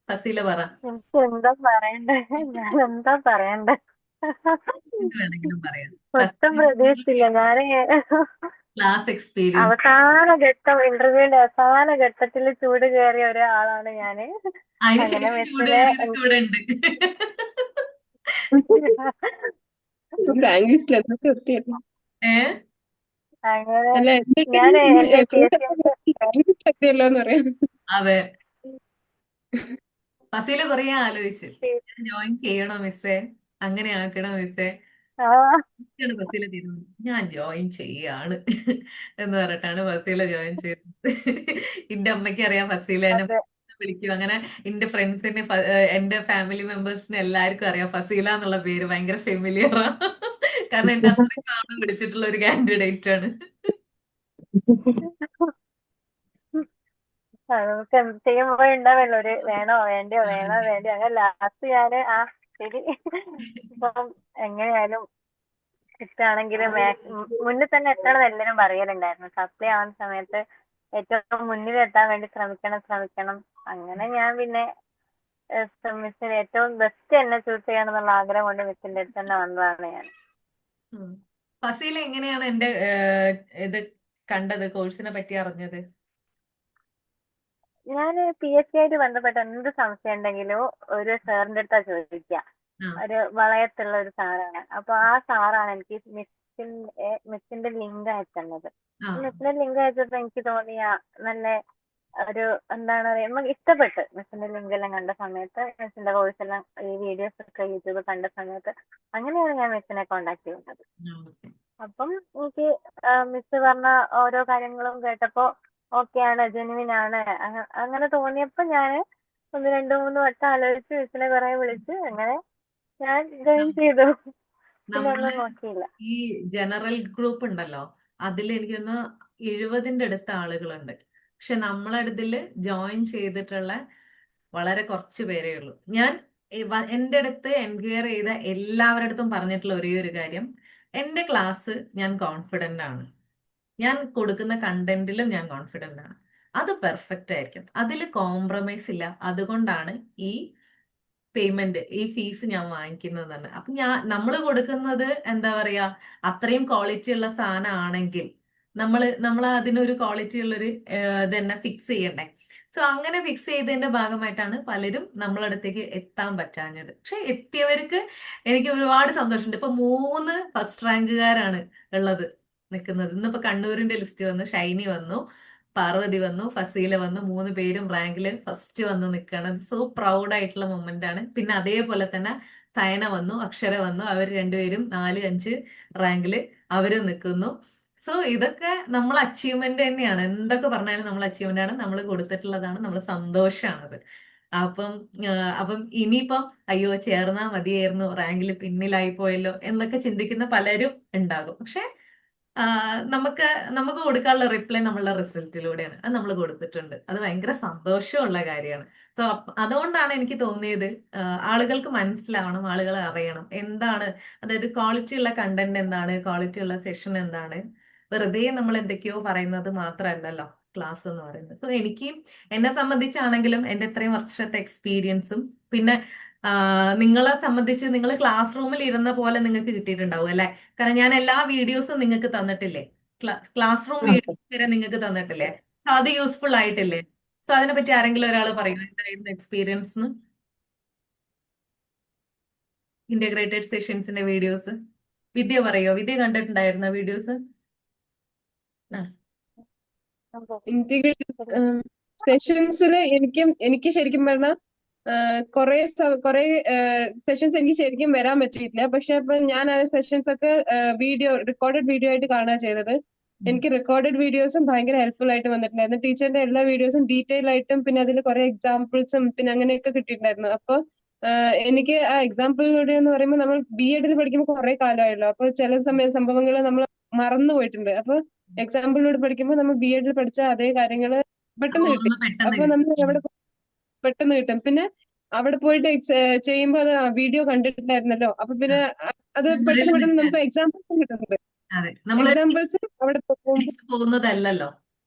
[SPEAKER 1] ഫസീല പറ,
[SPEAKER 2] എനിക്ക് എന്താ പറയണ്ടേ, ഞാൻ എന്താ പറയണ്ടേ.
[SPEAKER 1] എന്ത് വേണമെങ്കിലും പറയാം.
[SPEAKER 2] ഒട്ടും പ്രതീക്ഷിച്ചില്ല. ഞാന്
[SPEAKER 1] ക്ലാസ് എക്സ്പീരിയൻസ്.
[SPEAKER 2] ഇന്റർവ്യൂവിന്റെ അവസാന ഘട്ടത്തിൽ ചൂട് കയറിയ ഒരാളാണ് ഞാന്. അങ്ങനെ
[SPEAKER 1] അതിനുശേഷം ചൂട്
[SPEAKER 2] മിസ്സിനെ
[SPEAKER 1] കയറിയതൊക്കെ ഇവിടെ ഉണ്ട്.
[SPEAKER 5] റാങ്ക് ലിസ്റ്റിൽ എന്തൊക്കെ എത്തിയല്ലോ.
[SPEAKER 2] അങ്ങനെ
[SPEAKER 5] അല്ല എന്നിട്ട്
[SPEAKER 2] ഞാൻ എന്റെ
[SPEAKER 5] റാങ്ക് ലിസ്റ്റ് എത്തിയല്ലോ എന്ന് പറയാം.
[SPEAKER 1] അതെ, ഫസീല കുറേ ആലോചിച്ചു, ജോയിൻ ചെയ്യണോ മിസ്സേ, അങ്ങനെ ആക്കണോ മിസ്സേ. ഫസീല തീരുമാനം, ഞാൻ ജോയിൻ ചെയ്യാണ് എന്ന് പറഞ്ഞിട്ടാണ് ഫസീല ജോയിൻ ചെയ്തത്. എന്റെ അമ്മയ്ക്ക് അറിയാം ഫസീല എന്നെ വിളിക്കും. അങ്ങനെ എന്റെ ഫ്രണ്ട്സിന്, എന്റെ ഫാമിലി മെമ്പേഴ്സിന് എല്ലാവർക്കും അറിയാം ഫസീല എന്നുള്ള പേര് ഭയങ്കര ഫെമിലിയറാ. കാരണം എന്റെ അത്രയും നാളും വിളിച്ചിട്ടുള്ള ഒരു കാൻഡിഡേറ്റ് ആണ്.
[SPEAKER 2] നമുക്ക് എന്ത് ചെയ്യുമ്പോ ഉണ്ടാവല്ലോ ഒരു വേണോ വേണ്ടയോ അങ്ങനെ ലാസ്റ്റ് ഞാന് ശരി ഇപ്പം എങ്ങനെയായാലും കിട്ടുകയാണെങ്കിൽ മുന്നിൽ തന്നെ എത്തണം എല്ലാരും പറയലുണ്ടായിരുന്നു. സപ്ലൈ ആവുന്ന സമയത്ത് ഏറ്റവും മുന്നിൽ എത്താൻ വേണ്ടി ശ്രമിക്കണം. അങ്ങനെ ഞാൻ പിന്നെ മിസ്സിന് ഏറ്റവും ബെസ്റ്റ് എന്നെ ചൂസ് ചെയ്യണം എന്നുള്ള ആഗ്രഹം കൊണ്ട് മിസ്സിന്റെ അടുത്ത് തന്നെ വന്നതാണ് ഞാൻ.
[SPEAKER 1] ഫസീല എങ്ങനെയാണ് എന്റെ ഇത് കണ്ടത്, കോഴ്സിനെ പറ്റി അറിഞ്ഞത്?
[SPEAKER 2] ഞാൻ PSC ആയിട്ട് ബന്ധപ്പെട്ട എന്ത് സംശയം ഉണ്ടെങ്കിലും ഒരു സാറിന്റെ അടുത്താ ചോദിക്കുക. ഒരു വളയത്തുള്ള ഒരു സാറാണ്. അപ്പൊ ആ സാറാണ് എനിക്ക് മിസ്സിന്റെ ലിങ്ക് അയച്ചത്. മിസ്സിന്റെ ലിങ്ക് അയച്ചപ്പോ എനിക്ക് തോന്നിയ നല്ല ഒരു എന്താണ് പറയാ, നമുക്ക് ഇഷ്ടപ്പെട്ട്. മിസ്സിന്റെ ലിങ്ക് എല്ലാം കണ്ട സമയത്ത്, മിസ്സിന്റെ കോഴ്സ് എല്ലാം ഈ വീഡിയോസ് ഒക്കെ യൂട്യൂബ് കണ്ട സമയത്ത് അങ്ങനെയാണ് ഞാൻ മിസ്സിനെ കോണ്ടാക്ട് ചെയ്യുന്നത്. അപ്പം എനിക്ക് മിസ് പറഞ്ഞ ഓരോ കാര്യങ്ങളും കേട്ടപ്പോ ഓക്കെയാണ്, ജെനുവിൻ ആണ്, അങ്ങനെ തോന്നിയപ്പോ ഞാൻ 1-2-3 വട്ടം ആലോചിച്ച് മിസ്സിനെ കുറെ വിളിച്ച് അങ്ങനെ ഞാൻ ജോയിൻ ചെയ്തു. പിന്നെ ഒന്നും നോക്കിയില്ല.
[SPEAKER 1] ഈ ജനറൽ ഗ്രൂപ്പ് ഉണ്ടല്ലോ, അതിൽ എനിക്കൊന്ന് 70ന്റെ അടുത്ത ആളുകളുണ്ട്. പക്ഷെ നമ്മളെ അടുത്തില് ജോയിൻ ചെയ്തിട്ടുള്ള വളരെ കുറച്ച് പേരേ ഉള്ളൂ. ഞാൻ എന്റെ അടുത്ത് എൻക്വയർ ചെയ്ത എല്ലാവരുടെ അടുത്തും പറഞ്ഞിട്ടുള്ള ഒരേ ഒരു കാര്യം, എന്റെ ക്ലാസ് ഞാൻ കോൺഫിഡന്റ് ആണ്, ഞാൻ കൊടുക്കുന്ന കണ്ടന്റിലും ഞാൻ കോൺഫിഡന്റ് ആണ്, അത് പെർഫെക്റ്റ് ആയിരിക്കും, അതിൽ കോംപ്രമൈസ് ഇല്ല. അതുകൊണ്ടാണ് ഈ പേയ്മെന്റ്, ഈ ഫീസ് ഞാൻ വാങ്ങിക്കുന്നത് തന്നെ. അപ്പൊ നമ്മൾ കൊടുക്കുന്നത് എന്താ പറയാ, അത്രയും ക്വാളിറ്റി ഉള്ള സാധനം ആണെങ്കിൽ നമ്മൾ അതിനൊരു ക്വാളിറ്റി ഉള്ളൊരു ഇതന്നെ ഫിക്സ് ചെയ്യണ്ടേ. സോ അങ്ങനെ ഫിക്സ് ചെയ്തതിന്റെ ഭാഗമായിട്ടാണ് പലരും നമ്മളടുത്തേക്ക് എത്താൻ പറ്റാഞ്ഞത്. പക്ഷെ എത്തിയവർക്ക് എനിക്ക് ഒരുപാട് സന്തോഷമുണ്ട്. ഇപ്പൊ 3 ഫസ്റ്റ് റാങ്കുകാരാണ് ഉള്ളത് നിൽക്കുന്നത്. ഇന്നിപ്പോ കണ്ണൂരിന്റെ ലിസ്റ്റ് വന്നു, ഷൈനി വന്നു, പാർവതി വന്നു, ഫസീല വന്നു. 3 പേരും റാങ്കിൽ ഫസ്റ്റ് വന്ന് നിൽക്കുകയാണ്. സോ പ്രൗഡ് ആയിട്ടുള്ള മൊമെന്റ് ആണ്. പിന്നെ അതേപോലെ തന്നെ സയന വന്നു, അക്ഷര വന്നു. അവർ രണ്ടുപേരും 4, 5 റാങ്കില് അവരും നിൽക്കുന്നു. സോ ഇതൊക്കെ നമ്മൾ അച്ചീവ്മെന്റ് തന്നെയാണ്. എന്തൊക്കെ പറഞ്ഞാലും നമ്മൾ അച്ചീവ്മെന്റ് ആണ്, നമ്മൾ കൊടുത്തിട്ടുള്ളതാണ്, നമ്മൾ സന്തോഷമാണത്. അപ്പം അപ്പം ഇനിയിപ്പം അയ്യോ ചേർന്നാ മതിയായിരുന്നു, റാങ്കിൽ പിന്നിലായി പോയല്ലോ എന്നൊക്കെ ചിന്തിക്കുന്ന പലരും ഉണ്ടാകും. പക്ഷെ നമുക്ക് നമുക്ക് കൊടുക്കാനുള്ള റിപ്ലൈ നമ്മളുടെ റിസൾട്ടിലൂടെയാണ്. അത് നമ്മൾ കൊടുത്തിട്ടുണ്ട്. അത് ഭയങ്കര സന്തോഷമുള്ള കാര്യമാണ്. സോ അതുകൊണ്ടാണ് എനിക്ക് തോന്നിയത് ആളുകൾക്ക് മനസ്സിലാവണം, ആളുകൾ അറിയണം എന്താണ്, അതായത് ക്വാളിറ്റി ഉള്ള കണ്ടന്റ് എന്താണ്, ക്വാളിറ്റി ഉള്ള സെഷൻ എന്താണ്. വെറുതെ നമ്മൾ എന്തൊക്കെയോ പറയുന്നത് മാത്രമല്ലല്ലോ ക്ലാസ് എന്ന് പറയുന്നത്. സോ എനിക്ക് എന്നെ സംബന്ധിച്ചാണെങ്കിലും എന്റെ ഇത്രയും വർഷത്തെ എക്സ്പീരിയൻസും പിന്നെ നിങ്ങളെ സംബന്ധിച്ച് നിങ്ങൾ ക്ലാസ് റൂമിൽ ഇരുന്ന പോലെ നിങ്ങൾക്ക് കിട്ടിയിട്ടുണ്ടാവും അല്ലെ. കാരണം ഞാൻ എല്ലാ വീഡിയോസും നിങ്ങൾക്ക് തന്നിട്ടില്ലേ, ക്ലാസ് റൂം വീഡിയോസ് വരെ നിങ്ങൾക്ക് തന്നിട്ടില്ലേ. So അത് യൂസ്ഫുൾ ആയിട്ടില്ലേ? സോ അതിനെ പറ്റി ആരെങ്കിലും ഒരാൾ പറയൂ, എന്തായിരുന്നു എക്സ്പീരിയൻസ്? ഇന്റഗ്രേറ്റഡ് സെഷൻസിന്റെ വീഡിയോസ് വിദ്യ പറയോ? വിദ്യ കണ്ടിട്ടുണ്ടായിരുന്ന വീഡിയോസ്?
[SPEAKER 5] ഇന്റഗ്രേറ്റഡ് സെഷൻസിൽ എനിക്ക് ശരിക്കും പറഞ്ഞാൽ കുറെ സെഷൻസ് എനിക്ക് ശരിക്കും വരാൻ പറ്റിയിട്ടില്ല. പക്ഷെ അപ്പൊ ഞാൻ ആ സെഷൻസ് ഒക്കെ റെക്കോർഡഡ് വീഡിയോ ആയിട്ട് കാണുക ചെയ്തത്. എനിക്ക് റെക്കോർഡഡ് വീഡിയോസും ഭയങ്കര ഹെൽപ്ഫുൾ ആയിട്ട് വന്നിട്ടുണ്ടായിരുന്നു. ടീച്ചറിന്റെ എല്ലാ വീഡിയോസും ഡീറ്റെയിൽ ആയിട്ടും പിന്നെ അതിൽ കുറെ എക്സാമ്പിൾസും പിന്നെ അങ്ങനെയൊക്കെ കിട്ടിയിട്ടുണ്ടായിരുന്നു. അപ്പൊ എനിക്ക് ആ എക്സാമ്പിളിലൂടെ എന്ന് പറയുമ്പോൾ നമ്മൾ BEdൽ പഠിക്കുമ്പോൾ കുറെ കാലമായല്ലോ. അപ്പൊ ചില സംഭവങ്ങൾ നമ്മൾ മറന്നു പോയിട്ടുണ്ട്. അപ്പൊ എക്സാമ്പിളിലൂടെ പഠിക്കുമ്പോൾ നമ്മൾ BEdൽ പഠിച്ച അതേ കാര്യങ്ങൾ പെട്ടെന്ന് കിട്ടി.
[SPEAKER 1] ഓർമ്മ പെട്ടെന്ന്
[SPEAKER 5] അപ്പൊ നമ്മൾ
[SPEAKER 1] കിട്ടും.
[SPEAKER 5] എവിടെ പെട്ടെന്ന് കിട്ടും. പിന്നെ അവിടെ പോയിട്ട് ചെയ്യുമ്പോൾ അത് വീഡിയോ കണ്ടിട്ടുണ്ടായിരുന്നല്ലോ. അപ്പൊ പിന്നെ അത്
[SPEAKER 1] മെമ്മറിയിൽ
[SPEAKER 5] പെട്ടെന്ന്
[SPEAKER 1] നിൽക്കാൻ.
[SPEAKER 5] നമുക്ക് എക്സാമ്പിൾസും കിട്ടുന്നുണ്ട്.
[SPEAKER 1] അതെ, നമ്മൾ
[SPEAKER 5] എക്സാമ്പിൾസ് അവിടെ പോകുമ്പോൾ
[SPEAKER 1] പഠിച്ചു പോകുന്നതല്ലല്ലോ,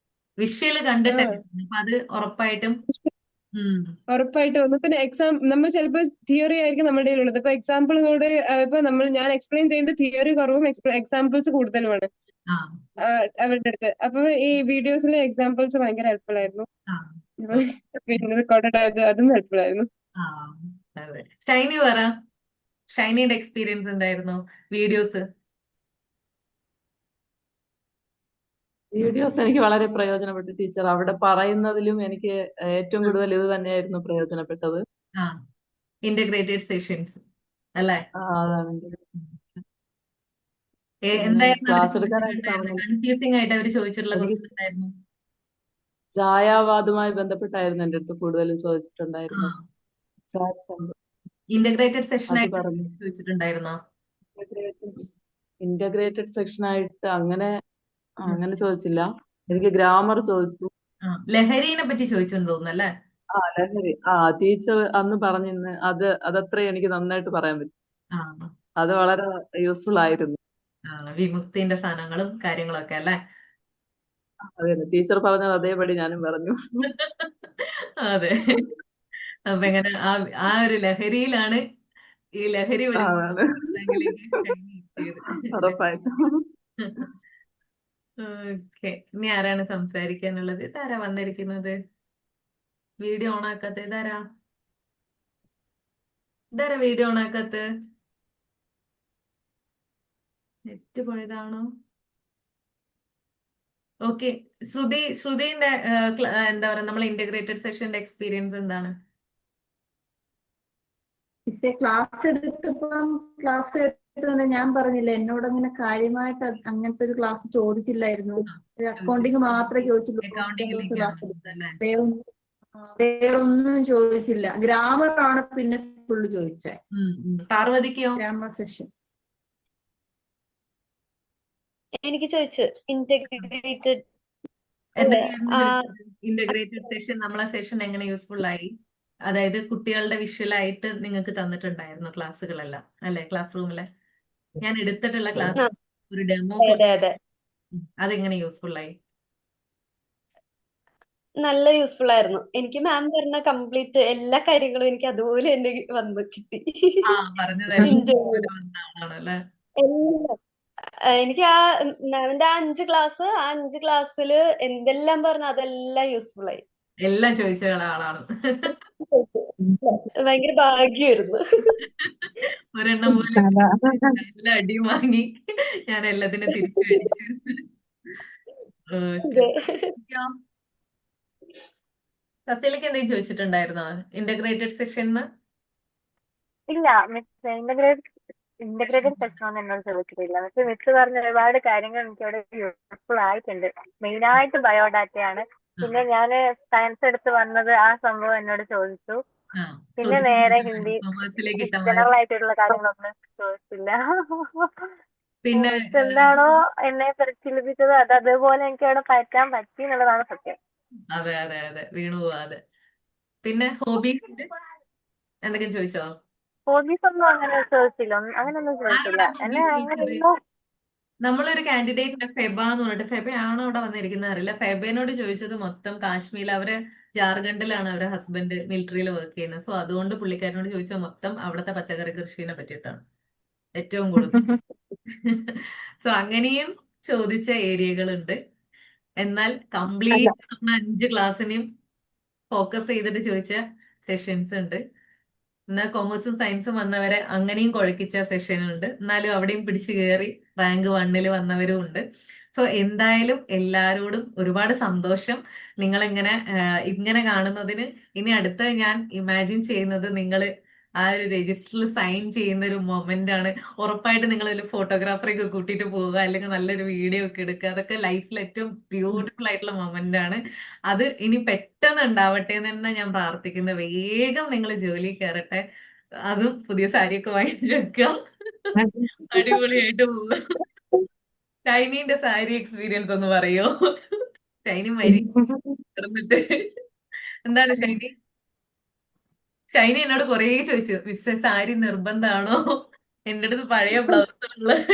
[SPEAKER 1] വിഷ്വൽ കണ്ടിട്ടല്ലേ. അപ്പൊ അത് ഉറപ്പായിട്ടും
[SPEAKER 5] ഉറപ്പായിട്ട് വന്നു. പിന്നെ നമ്മൾ ചിലപ്പോൾ തിയറി ആയിരിക്കും നമ്മുടെ കയ്യിലുള്ളത്. ഇപ്പൊ എക്സാമ്പിളിലൂടെ ഇപ്പൊ ഞാൻ എക്സ്പ്ലെയിൻ ചെയ്യുന്നത് തിയറി കുറവും എക്സാമ്പിൾസ് കൂടുതലുമാണ്
[SPEAKER 1] ആ
[SPEAKER 5] അവരുടെ അടുത്ത്. അപ്പൊ ഈ വീഡിയോസിലെ എക്സാമ്പിൾസ് ഭയങ്കര ഹെൽപ്ഫുൾ ആയിരുന്നു.
[SPEAKER 1] ആ
[SPEAKER 5] പിന്നെ റെക്കോർഡഡ് അതും ഹെൽപ്ഫുൾ ആയിരുന്നു.
[SPEAKER 1] ആ അതെ. ഷൈനി പറ, ഷൈനിയുടെ എക്സ്പീരിയൻസ് എന്തായിരുന്നു വീഡിയോസ്?
[SPEAKER 3] വീഡിയോസ് എനിക്ക് വളരെ പ്രയോജനപ്പെട്ടു ടീച്ചർ. അവിടെ പറയുന്നതിലും എനിക്ക് ഏറ്റവും കൂടുതൽ ഇത് തന്നെയായിരുന്നു പ്രയോജനപ്പെട്ടത്.
[SPEAKER 1] ആ ഇന്റഗ്രേറ്റഡ് സെഷൻസ് അല്ലേ?
[SPEAKER 3] അതാണ് എനിക്ക്.
[SPEAKER 1] എന്തായിരുന്നു അവർ
[SPEAKER 3] ക്ലാസ് എടുക്കാനായിട്ട്
[SPEAKER 1] ചോദിച്ചിട്ടുണ്ടായിരുന്നത്? കൺഫ്യൂസിംഗ് ആയിട്ട് അവർ ചോദിച്ചിട്ടുള്ള
[SPEAKER 3] എനിക്ക്
[SPEAKER 1] ക്വസ്റ്റ്യൻ എന്തായിരുന്നു?
[SPEAKER 3] ഛായാവാദുമായി ബന്ധപ്പെട്ടായിരുന്നു എൻ്റെ അടുത്ത് കൂടുതലും ചോദിച്ചിട്ടുണ്ടായിരുന്നത്.
[SPEAKER 1] ഇന്റഗ്രേറ്റഡ് സെഷൻ
[SPEAKER 3] അത്
[SPEAKER 1] ആയിട്ട്
[SPEAKER 3] പറഞ്ഞു.
[SPEAKER 1] ചോദിച്ചിട്ടുണ്ടായിരുന്നോ?
[SPEAKER 3] ഇന്റഗ്രേറ്റഡ് സെക്ഷൻ ആയിട്ട് അങ്ങനെ ചോദിച്ചില്ല. എനിക്ക് ഗ്രാമർ ചോദിച്ചു.
[SPEAKER 1] ലഹരിനെ പറ്റി ചോദിച്ചെന്ന് തോന്നുന്നു അല്ലേ?
[SPEAKER 3] ലഹരി. ടീച്ചർ അന്ന് പറഞ്ഞിരുന്നു അതത്രേ എനിക്ക് നന്നായിട്ട് പറയാൻ പറ്റും. അത് വളരെ യൂസ്ഫുൾ ആയിരുന്നു.
[SPEAKER 1] വിമുക്തിന്റെ സാധനങ്ങളും കാര്യങ്ങളൊക്കെ അല്ലേ?
[SPEAKER 3] അതെ, ടീച്ചർ പറഞ്ഞത് അതേപടി ഞാനും പറഞ്ഞു.
[SPEAKER 1] അതെ. അപ്പൊ എങ്ങനെ ആ ഒരു ലഹരിയിലാണ് ഈ ലഹരി
[SPEAKER 3] അതാണ് ഉറപ്പായിട്ടും.
[SPEAKER 1] ഓക്കെ, ഇനി ആരാണ് സംസാരിക്കാനുള്ളത്? ഇതാരാ വന്നിരിക്കുന്നത്? വീഡിയോ ഓൺ ആക്കാത്ത ഇതാരാ? വീഡിയോ ഓൺ ആക്കാത്ത? നെറ്റ് പോയതാണോ? ഓക്കെ, ശ്രുതിന്റെ എന്താ പറയാ, നമ്മൾ ഇന്റഗ്രേറ്റഡ് സെഷന്റെ എക്സ്പീരിയൻസ് എന്താണ്?
[SPEAKER 3] ക്ലാസ് എടുത്തത് ഞാൻ പറഞ്ഞില്ല, എന്നോട് അങ്ങനെ കാര്യമായിട്ട് അങ്ങനത്തെ ഒരു ക്ലാസ് ചോദിച്ചില്ലായിരുന്നു. അക്കൗണ്ടിങ് മാത്രമേ ചോദിച്ചുള്ളൂ. വേറൊന്നും ചോദിച്ചില്ല. ഗ്രാമർ ആണ് പിന്നെ ഫുള്ള് ചോദിച്ചേ.
[SPEAKER 1] പാർവതിക്കോ?
[SPEAKER 3] ഗ്രാമർ സെക്ഷൻ
[SPEAKER 2] എനിക്ക് ചോദിച്ചു ഇന്റഗ്രേറ്റഡ്
[SPEAKER 1] ഇന്റഗ്രേറ്റഡ് സെഷൻ, നമ്മളെ സെഷൻ എങ്ങനെ യൂസ്ഫുൾ ആയി? അതായത് കുട്ടികളുടെ വിഷ്വലായിട്ട് നിങ്ങൾക്ക് തന്നിട്ടുണ്ടായിരുന്നു ക്ലാസ്സുകളെല്ലാം അല്ലെ? ക്ലാസ് റൂമിലെ ഞാൻ എടുത്തിട്ടുള്ള ക്ലാസ് ഒരു ഡെമോ, അതെങ്ങനെ യൂസ്ഫുൾ ആയി?
[SPEAKER 2] നല്ല യൂസ്ഫുൾ ആയിരുന്നു. എനിക്ക് മാം പറഞ്ഞ കംപ്ലീറ്റ് എല്ലാ കാര്യങ്ങളും എനിക്ക് അതുപോലെ തന്നെ വന്ന് കിട്ടി.
[SPEAKER 1] പറഞ്ഞതാണല്ലേ?
[SPEAKER 2] എല്ലാം
[SPEAKER 7] എനിക്ക് മാമിന്റെ ആ 5 ക്ലാസ്സിൽ എന്തെല്ലാം പറഞ്ഞു അതെല്ലാം യൂസ്ഫുൾ ആയി.
[SPEAKER 1] എല്ലാം ചോദിച്ച ആളാണ്.
[SPEAKER 7] ഭയങ്കര ഭാഗ്യമായിരുന്നു.
[SPEAKER 1] ഒരെണ്ണം പോലും
[SPEAKER 4] അതാ.
[SPEAKER 1] എല്ലാ അടിയും വാങ്ങി ഞാൻ എല്ലാത്തിനും തിരിച്ചു മേടിച്ചു. ഓക്കെ.
[SPEAKER 7] അതെ.
[SPEAKER 1] ഫസീലക്ക് എന്തെങ്കിലും ചോദിച്ചിട്ടുണ്ടായിരുന്നോ ഇന്റഗ്രേറ്റഡ് സെഷന്?
[SPEAKER 2] ഇല്ല, മിസ് ഇന്റഗ്രേറ്റഡ് സെക്ഷൻ ഒന്നും എന്നോട് ചോദിച്ചിട്ടില്ല. പക്ഷെ മിസ് പറഞ്ഞ ഒരുപാട് കാര്യങ്ങൾ എനിക്ക് അവിടെ യൂസ്ഫുൾ ആയിട്ടുണ്ട്. മെയിനായിട്ട് ബയോഡാറ്റയാണ്. പിന്നെ ഞാൻ സയൻസ് എടുത്ത് വന്നത് ആ സംഭവം എന്നോട് ചോദിച്ചു. പിന്നെ നേരെ ഹിന്ദി
[SPEAKER 1] കൊമേഴ്സിലേക്ക് ഇട്ടാൽ മതി.
[SPEAKER 2] ജനറൽ ആയിട്ടുള്ള കാര്യങ്ങളൊന്നും ചോദിച്ചില്ല.
[SPEAKER 1] പിന്നെ
[SPEAKER 2] മിസ് എന്താണോ എന്നെ പരിശീലിപ്പിച്ചത് അത് അതേപോലെ എനിക്ക് അവിടെ പറ്റാൻ പറ്റി എന്നുള്ളതാണ് സത്യം.
[SPEAKER 1] അതെ അതെ അതെ, വീണു പോവാതെ. പിന്നെ ഹോബീസ് എന്തെങ്കിലും ചോദിച്ചോ?
[SPEAKER 2] ഹോബീസ് ഒന്നും അങ്ങനെ ചോദിച്ചില്ല. അങ്ങനെയൊന്നും ചോദിച്ചില്ല.
[SPEAKER 1] ആരോടാ
[SPEAKER 2] എന്നെ
[SPEAKER 1] ഹോബീസ്
[SPEAKER 2] അങ്ങനെ
[SPEAKER 1] ചോദിച്ചത്?
[SPEAKER 2] ഒന്നും
[SPEAKER 1] നമ്മളൊരു കാൻഡിഡേറ്റിന്റെ ഫെബ എന്ന് പറഞ്ഞിട്ട്, ഫെബയാണോ അവിടെ വന്നിരിക്കുന്ന അറിയില്ല, ഫെബേനോട് ചോദിച്ചത് മൊത്തം കാശ്മീർ, അവര് ജാർഖണ്ഡിലാണ് അവരെ ഹസ്ബൻഡ് മിലിറ്ററിയിൽ വർക്ക് ചെയ്യുന്നത്. സോ അതുകൊണ്ട് പുള്ളിക്കാരനോട് ചോദിച്ചത് മൊത്തം അവിടുത്തെ പച്ചക്കറി കൃഷിനെ പറ്റിയിട്ടാണ് ഏറ്റവും കൂടുതൽ. സോ അങ്ങനെയും ചോദിച്ച ഏരിയകളുണ്ട്. എന്നാൽ
[SPEAKER 4] അല്ല.
[SPEAKER 1] കംപ്ലീറ്റ് നമ്മൾ 5 ക്ലാസ്സിനെയും ഫോക്കസ് ചെയ്തിട്ട് ചോദിച്ച സെഷൻസ് ഉണ്ട്. എന്നാൽ കൊമേഴ്സും സയൻസും വന്നവരെ അങ്ങനെയും കുഴക്കിച്ച സെഷനുണ്ട്. എന്നാലും അവിടെയും പിടിച്ചു കയറി റാങ്ക് 1 വന്നവരും ഉണ്ട്. സോ എന്തായാലും എല്ലാരോടും ഒരുപാട് സന്തോഷം. നിങ്ങൾ ഇങ്ങനെ കാണുന്നതിന്. ഇനി അടുത്ത ഞാൻ ഇമാജിൻ ചെയ്യുന്നത് നിങ്ങൾ ആ ഒരു രജിസ്റ്ററിൽ സൈൻ ചെയ്യുന്ന ഒരു മൊമെന്റ് ആണ്. ഉറപ്പായിട്ട് നിങ്ങൾ ഒരു ഫോട്ടോഗ്രാഫറൊക്കെ കൂട്ടിയിട്ട് പോവുക, അല്ലെങ്കിൽ നല്ലൊരു വീഡിയോ ഒക്കെ എടുക്കുക. അതൊക്കെ ലൈഫിൽ ഏറ്റവും ബ്യൂട്ടിഫുൾ ആയിട്ടുള്ള മൊമെന്റ് ആണ്. അത് ഇനി പെട്ടെന്ന് ഉണ്ടാവട്ടെ എന്ന് തന്നെ ഞാൻ പ്രാർത്ഥിക്കുന്നത്. വേഗം നിങ്ങൾ ജോലി കയറട്ടെ. അതും പുതിയ സാരിയൊക്കെ വാങ്ങിച്ചു വെക്കുക, അടിപൊളിയായിട്ട് പോവുക. ഷൈനിന്റെ സാരി എക്സ്പീരിയൻസ് ഒന്ന് പറയോ? ഷൈനി മരി കിടന്നിട്ട്. എന്താണ് ഷൈനി? ഷൈനി എന്നോട് കുറേ ചോദിച്ചു, മിസ്സേ സാരി നിർബന്ധമാണോ? എന്റെ അടുത്ത് പഴയ ബ്ലൗസ് ഉള്ളത്.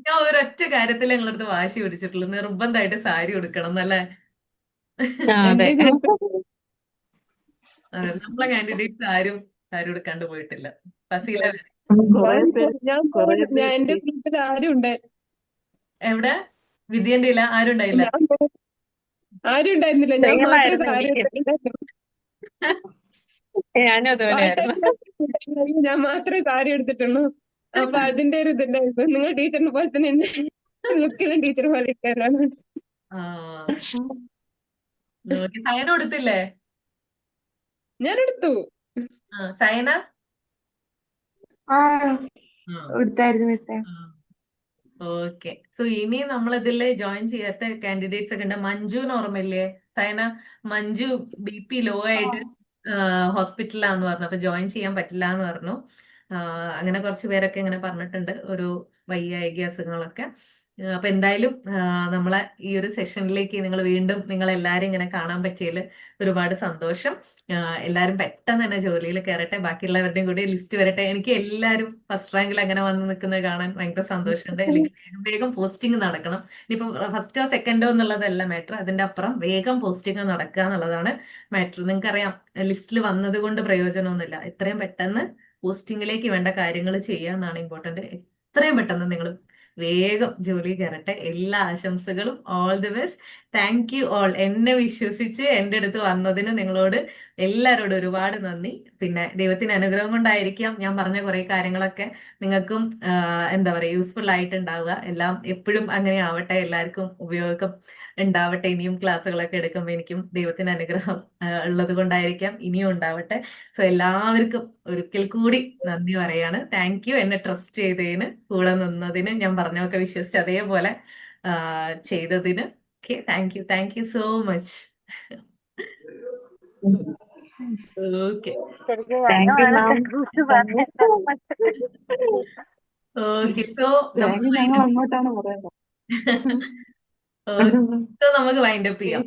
[SPEAKER 1] ഞാൻ ഒരൊറ്റ കാര്യത്തിൽ ഞങ്ങളുടെ അടുത്ത് വാശി പിടിച്ചിട്ടുള്ളൂ, നിർബന്ധമായിട്ട് സാരി ഉടുക്കണം എന്നല്ലേ?
[SPEAKER 5] എന്റെ ഗ്രൂപ്പിൽ
[SPEAKER 1] അതെ, നമ്മളെ കാൻഡിഡേറ്റ്സ് ആരും സാരി ഉടുക്കാണ്ട് പോയിട്ടില്ല. ഫസീല
[SPEAKER 4] കുറെ പേര്
[SPEAKER 5] എന്റെ ഗ്രൂപ്പിൽ ആരും ഉണ്ടായി.
[SPEAKER 1] എവിടെ? വിദ്യന്റെ ഇല്ല, ആരും ഉണ്ടായില്ല.
[SPEAKER 5] ആരും ഉണ്ടായിരുന്നില്ല. ഞാൻ മാത്രമേ
[SPEAKER 6] സെയിമായിരുന്നു
[SPEAKER 5] സാരി
[SPEAKER 6] എനിക്ക്.
[SPEAKER 5] എടുത്തിട്ടുണ്ടായിരുന്നു.
[SPEAKER 6] ഞാനും അതുപോലെയായിരുന്നു.
[SPEAKER 5] ഞാൻ മാത്രമേ സാരി എടുത്തിട്ടുള്ളൂ. അപ്പൊ അതിന്റെ ഒരു ഇതുണ്ടായിരുന്നു. നിങ്ങൾ ടീച്ചറിനെ പോലെ തന്നെ ഉണ്ട്. ലുക്കിലും ടീച്ചർ പോലെ ഇട്ടാലാണ്.
[SPEAKER 1] ആ, സയന കൊടുത്തില്ലേ?
[SPEAKER 5] ഞാൻ എടുത്തു.
[SPEAKER 1] സയന
[SPEAKER 4] ആ എടുത്തായിരുന്നു മിസ്സേ.
[SPEAKER 1] ഓക്കെ. സോ ഇനി നമ്മളിതില് ജോയിൻ ചെയ്യാത്ത കാൻഡിഡേറ്റ്സ് ഒക്കെ ഉണ്ട്. മഞ്ജുവിന് ഓർമ്മയില്ലേ? സയന, മഞ്ജു BP ലോ ആയിട്ട് ഹോസ്പിറ്റലിലാന്ന് പറഞ്ഞു. അപ്പൊ ജോയിൻ ചെയ്യാൻ പറ്റില്ല എന്ന് പറഞ്ഞു. അങ്ങനെ കുറച്ച് പേരൊക്കെ ഇങ്ങനെ പറഞ്ഞിട്ടുണ്ട്, ഒരു വൈകാരിക അസുഖങ്ങളൊക്കെ. അപ്പൊ എന്തായാലും നമ്മളെ ഈ ഒരു സെഷനിലേക്ക് നിങ്ങൾ എല്ലാരും ഇങ്ങനെ കാണാൻ പറ്റിയതിൽ ഒരുപാട് സന്തോഷം. എല്ലാരും പെട്ടെന്ന് തന്നെ ജോലിയിൽ കയറട്ടെ, ബാക്കിയുള്ളവരുടെയും കൂടി ലിസ്റ്റ് വരട്ടെ. എനിക്ക് എല്ലാരും ഫസ്റ്റ് റാങ്കിൽ അങ്ങനെ വന്ന് നിൽക്കുന്നത് കാണാൻ ഭയങ്കര സന്തോഷമുണ്ട്. അല്ലെങ്കിൽ വേഗം വേഗം പോസ്റ്റിംഗ് നടക്കണം. ഇനിയിപ്പോ ഫസ്റ്റോ സെക്കൻഡോ എന്നുള്ളതല്ല മാറ്റർ, അതിന്റെ അപ്പുറം വേഗം പോസ്റ്റിംഗ് നടക്കുക എന്നുള്ളതാണ് മാറ്റർ. നിങ്ങൾക്കറിയാം, ലിസ്റ്റിൽ വന്നത് കൊണ്ട് പ്രയോജനമൊന്നുമില്ല. എത്രയും പെട്ടെന്ന് പോസ്റ്റിംഗിലേക്ക് വേണ്ട കാര്യങ്ങൾ ചെയ്യുക എന്നാണ് ഇമ്പോർട്ടന്റ്. എത്രയും പെട്ടെന്ന് നിങ്ങൾ വേഗം ജോലി കയറട്ടെ. എല്ലാ ആശംസകളും. All the best. Thank you all. എന്നെ വിശ്വസിച്ച് എൻ്റെ അടുത്ത് വന്നതിന് നിങ്ങളോട് എല്ലാവരോടും ഒരുപാട് നന്ദി. പിന്നെ ദൈവത്തിന് അനുഗ്രഹം കൊണ്ടായിരിക്കാം ഞാൻ പറഞ്ഞ കുറെ കാര്യങ്ങളൊക്കെ നിങ്ങൾക്കും എന്താ പറയുക യൂസ്ഫുൾ ആയിട്ടുണ്ടാവുക. എല്ലാം എപ്പോഴും അങ്ങനെ ആവട്ടെ, എല്ലാവർക്കും ഉപയോഗം ഉണ്ടാവട്ടെ. ഇനിയും ക്ലാസ്സുകളൊക്കെ എടുക്കുമ്പോൾ എനിക്കും ദൈവത്തിന് അനുഗ്രഹം ഉള്ളത് കൊണ്ടായിരിക്കാം ഇനിയും ഉണ്ടാവട്ടെ. സോ എല്ലാവർക്കും ഒരിക്കൽ കൂടി നന്ദി പറയാണ്. താങ്ക് യു, എന്നെ ട്രസ്റ്റ് ചെയ്തതിന്, കൂടെ നിന്നതിന്, ഞാൻ പറഞ്ഞൊക്കെ വിശ്വസിച്ച് അതേപോലെ ചെയ്തതിന്. Okay, thank you so much. Okay
[SPEAKER 2] ശരിക്കും
[SPEAKER 4] താങ്ക് യു
[SPEAKER 2] ഞങ്ങളാണ്
[SPEAKER 4] മാം.
[SPEAKER 2] കുറിച്ച് പറയേണ്ടത്.
[SPEAKER 1] ഓക്കെ. സോ
[SPEAKER 4] താങ്ക് യു ഞങ്ങൾ അങ്ങോട്ടാണ് പറയുന്നത്.
[SPEAKER 1] നമുക്ക് വൈൻഡ് അപ്പ് ചെയ്യാം.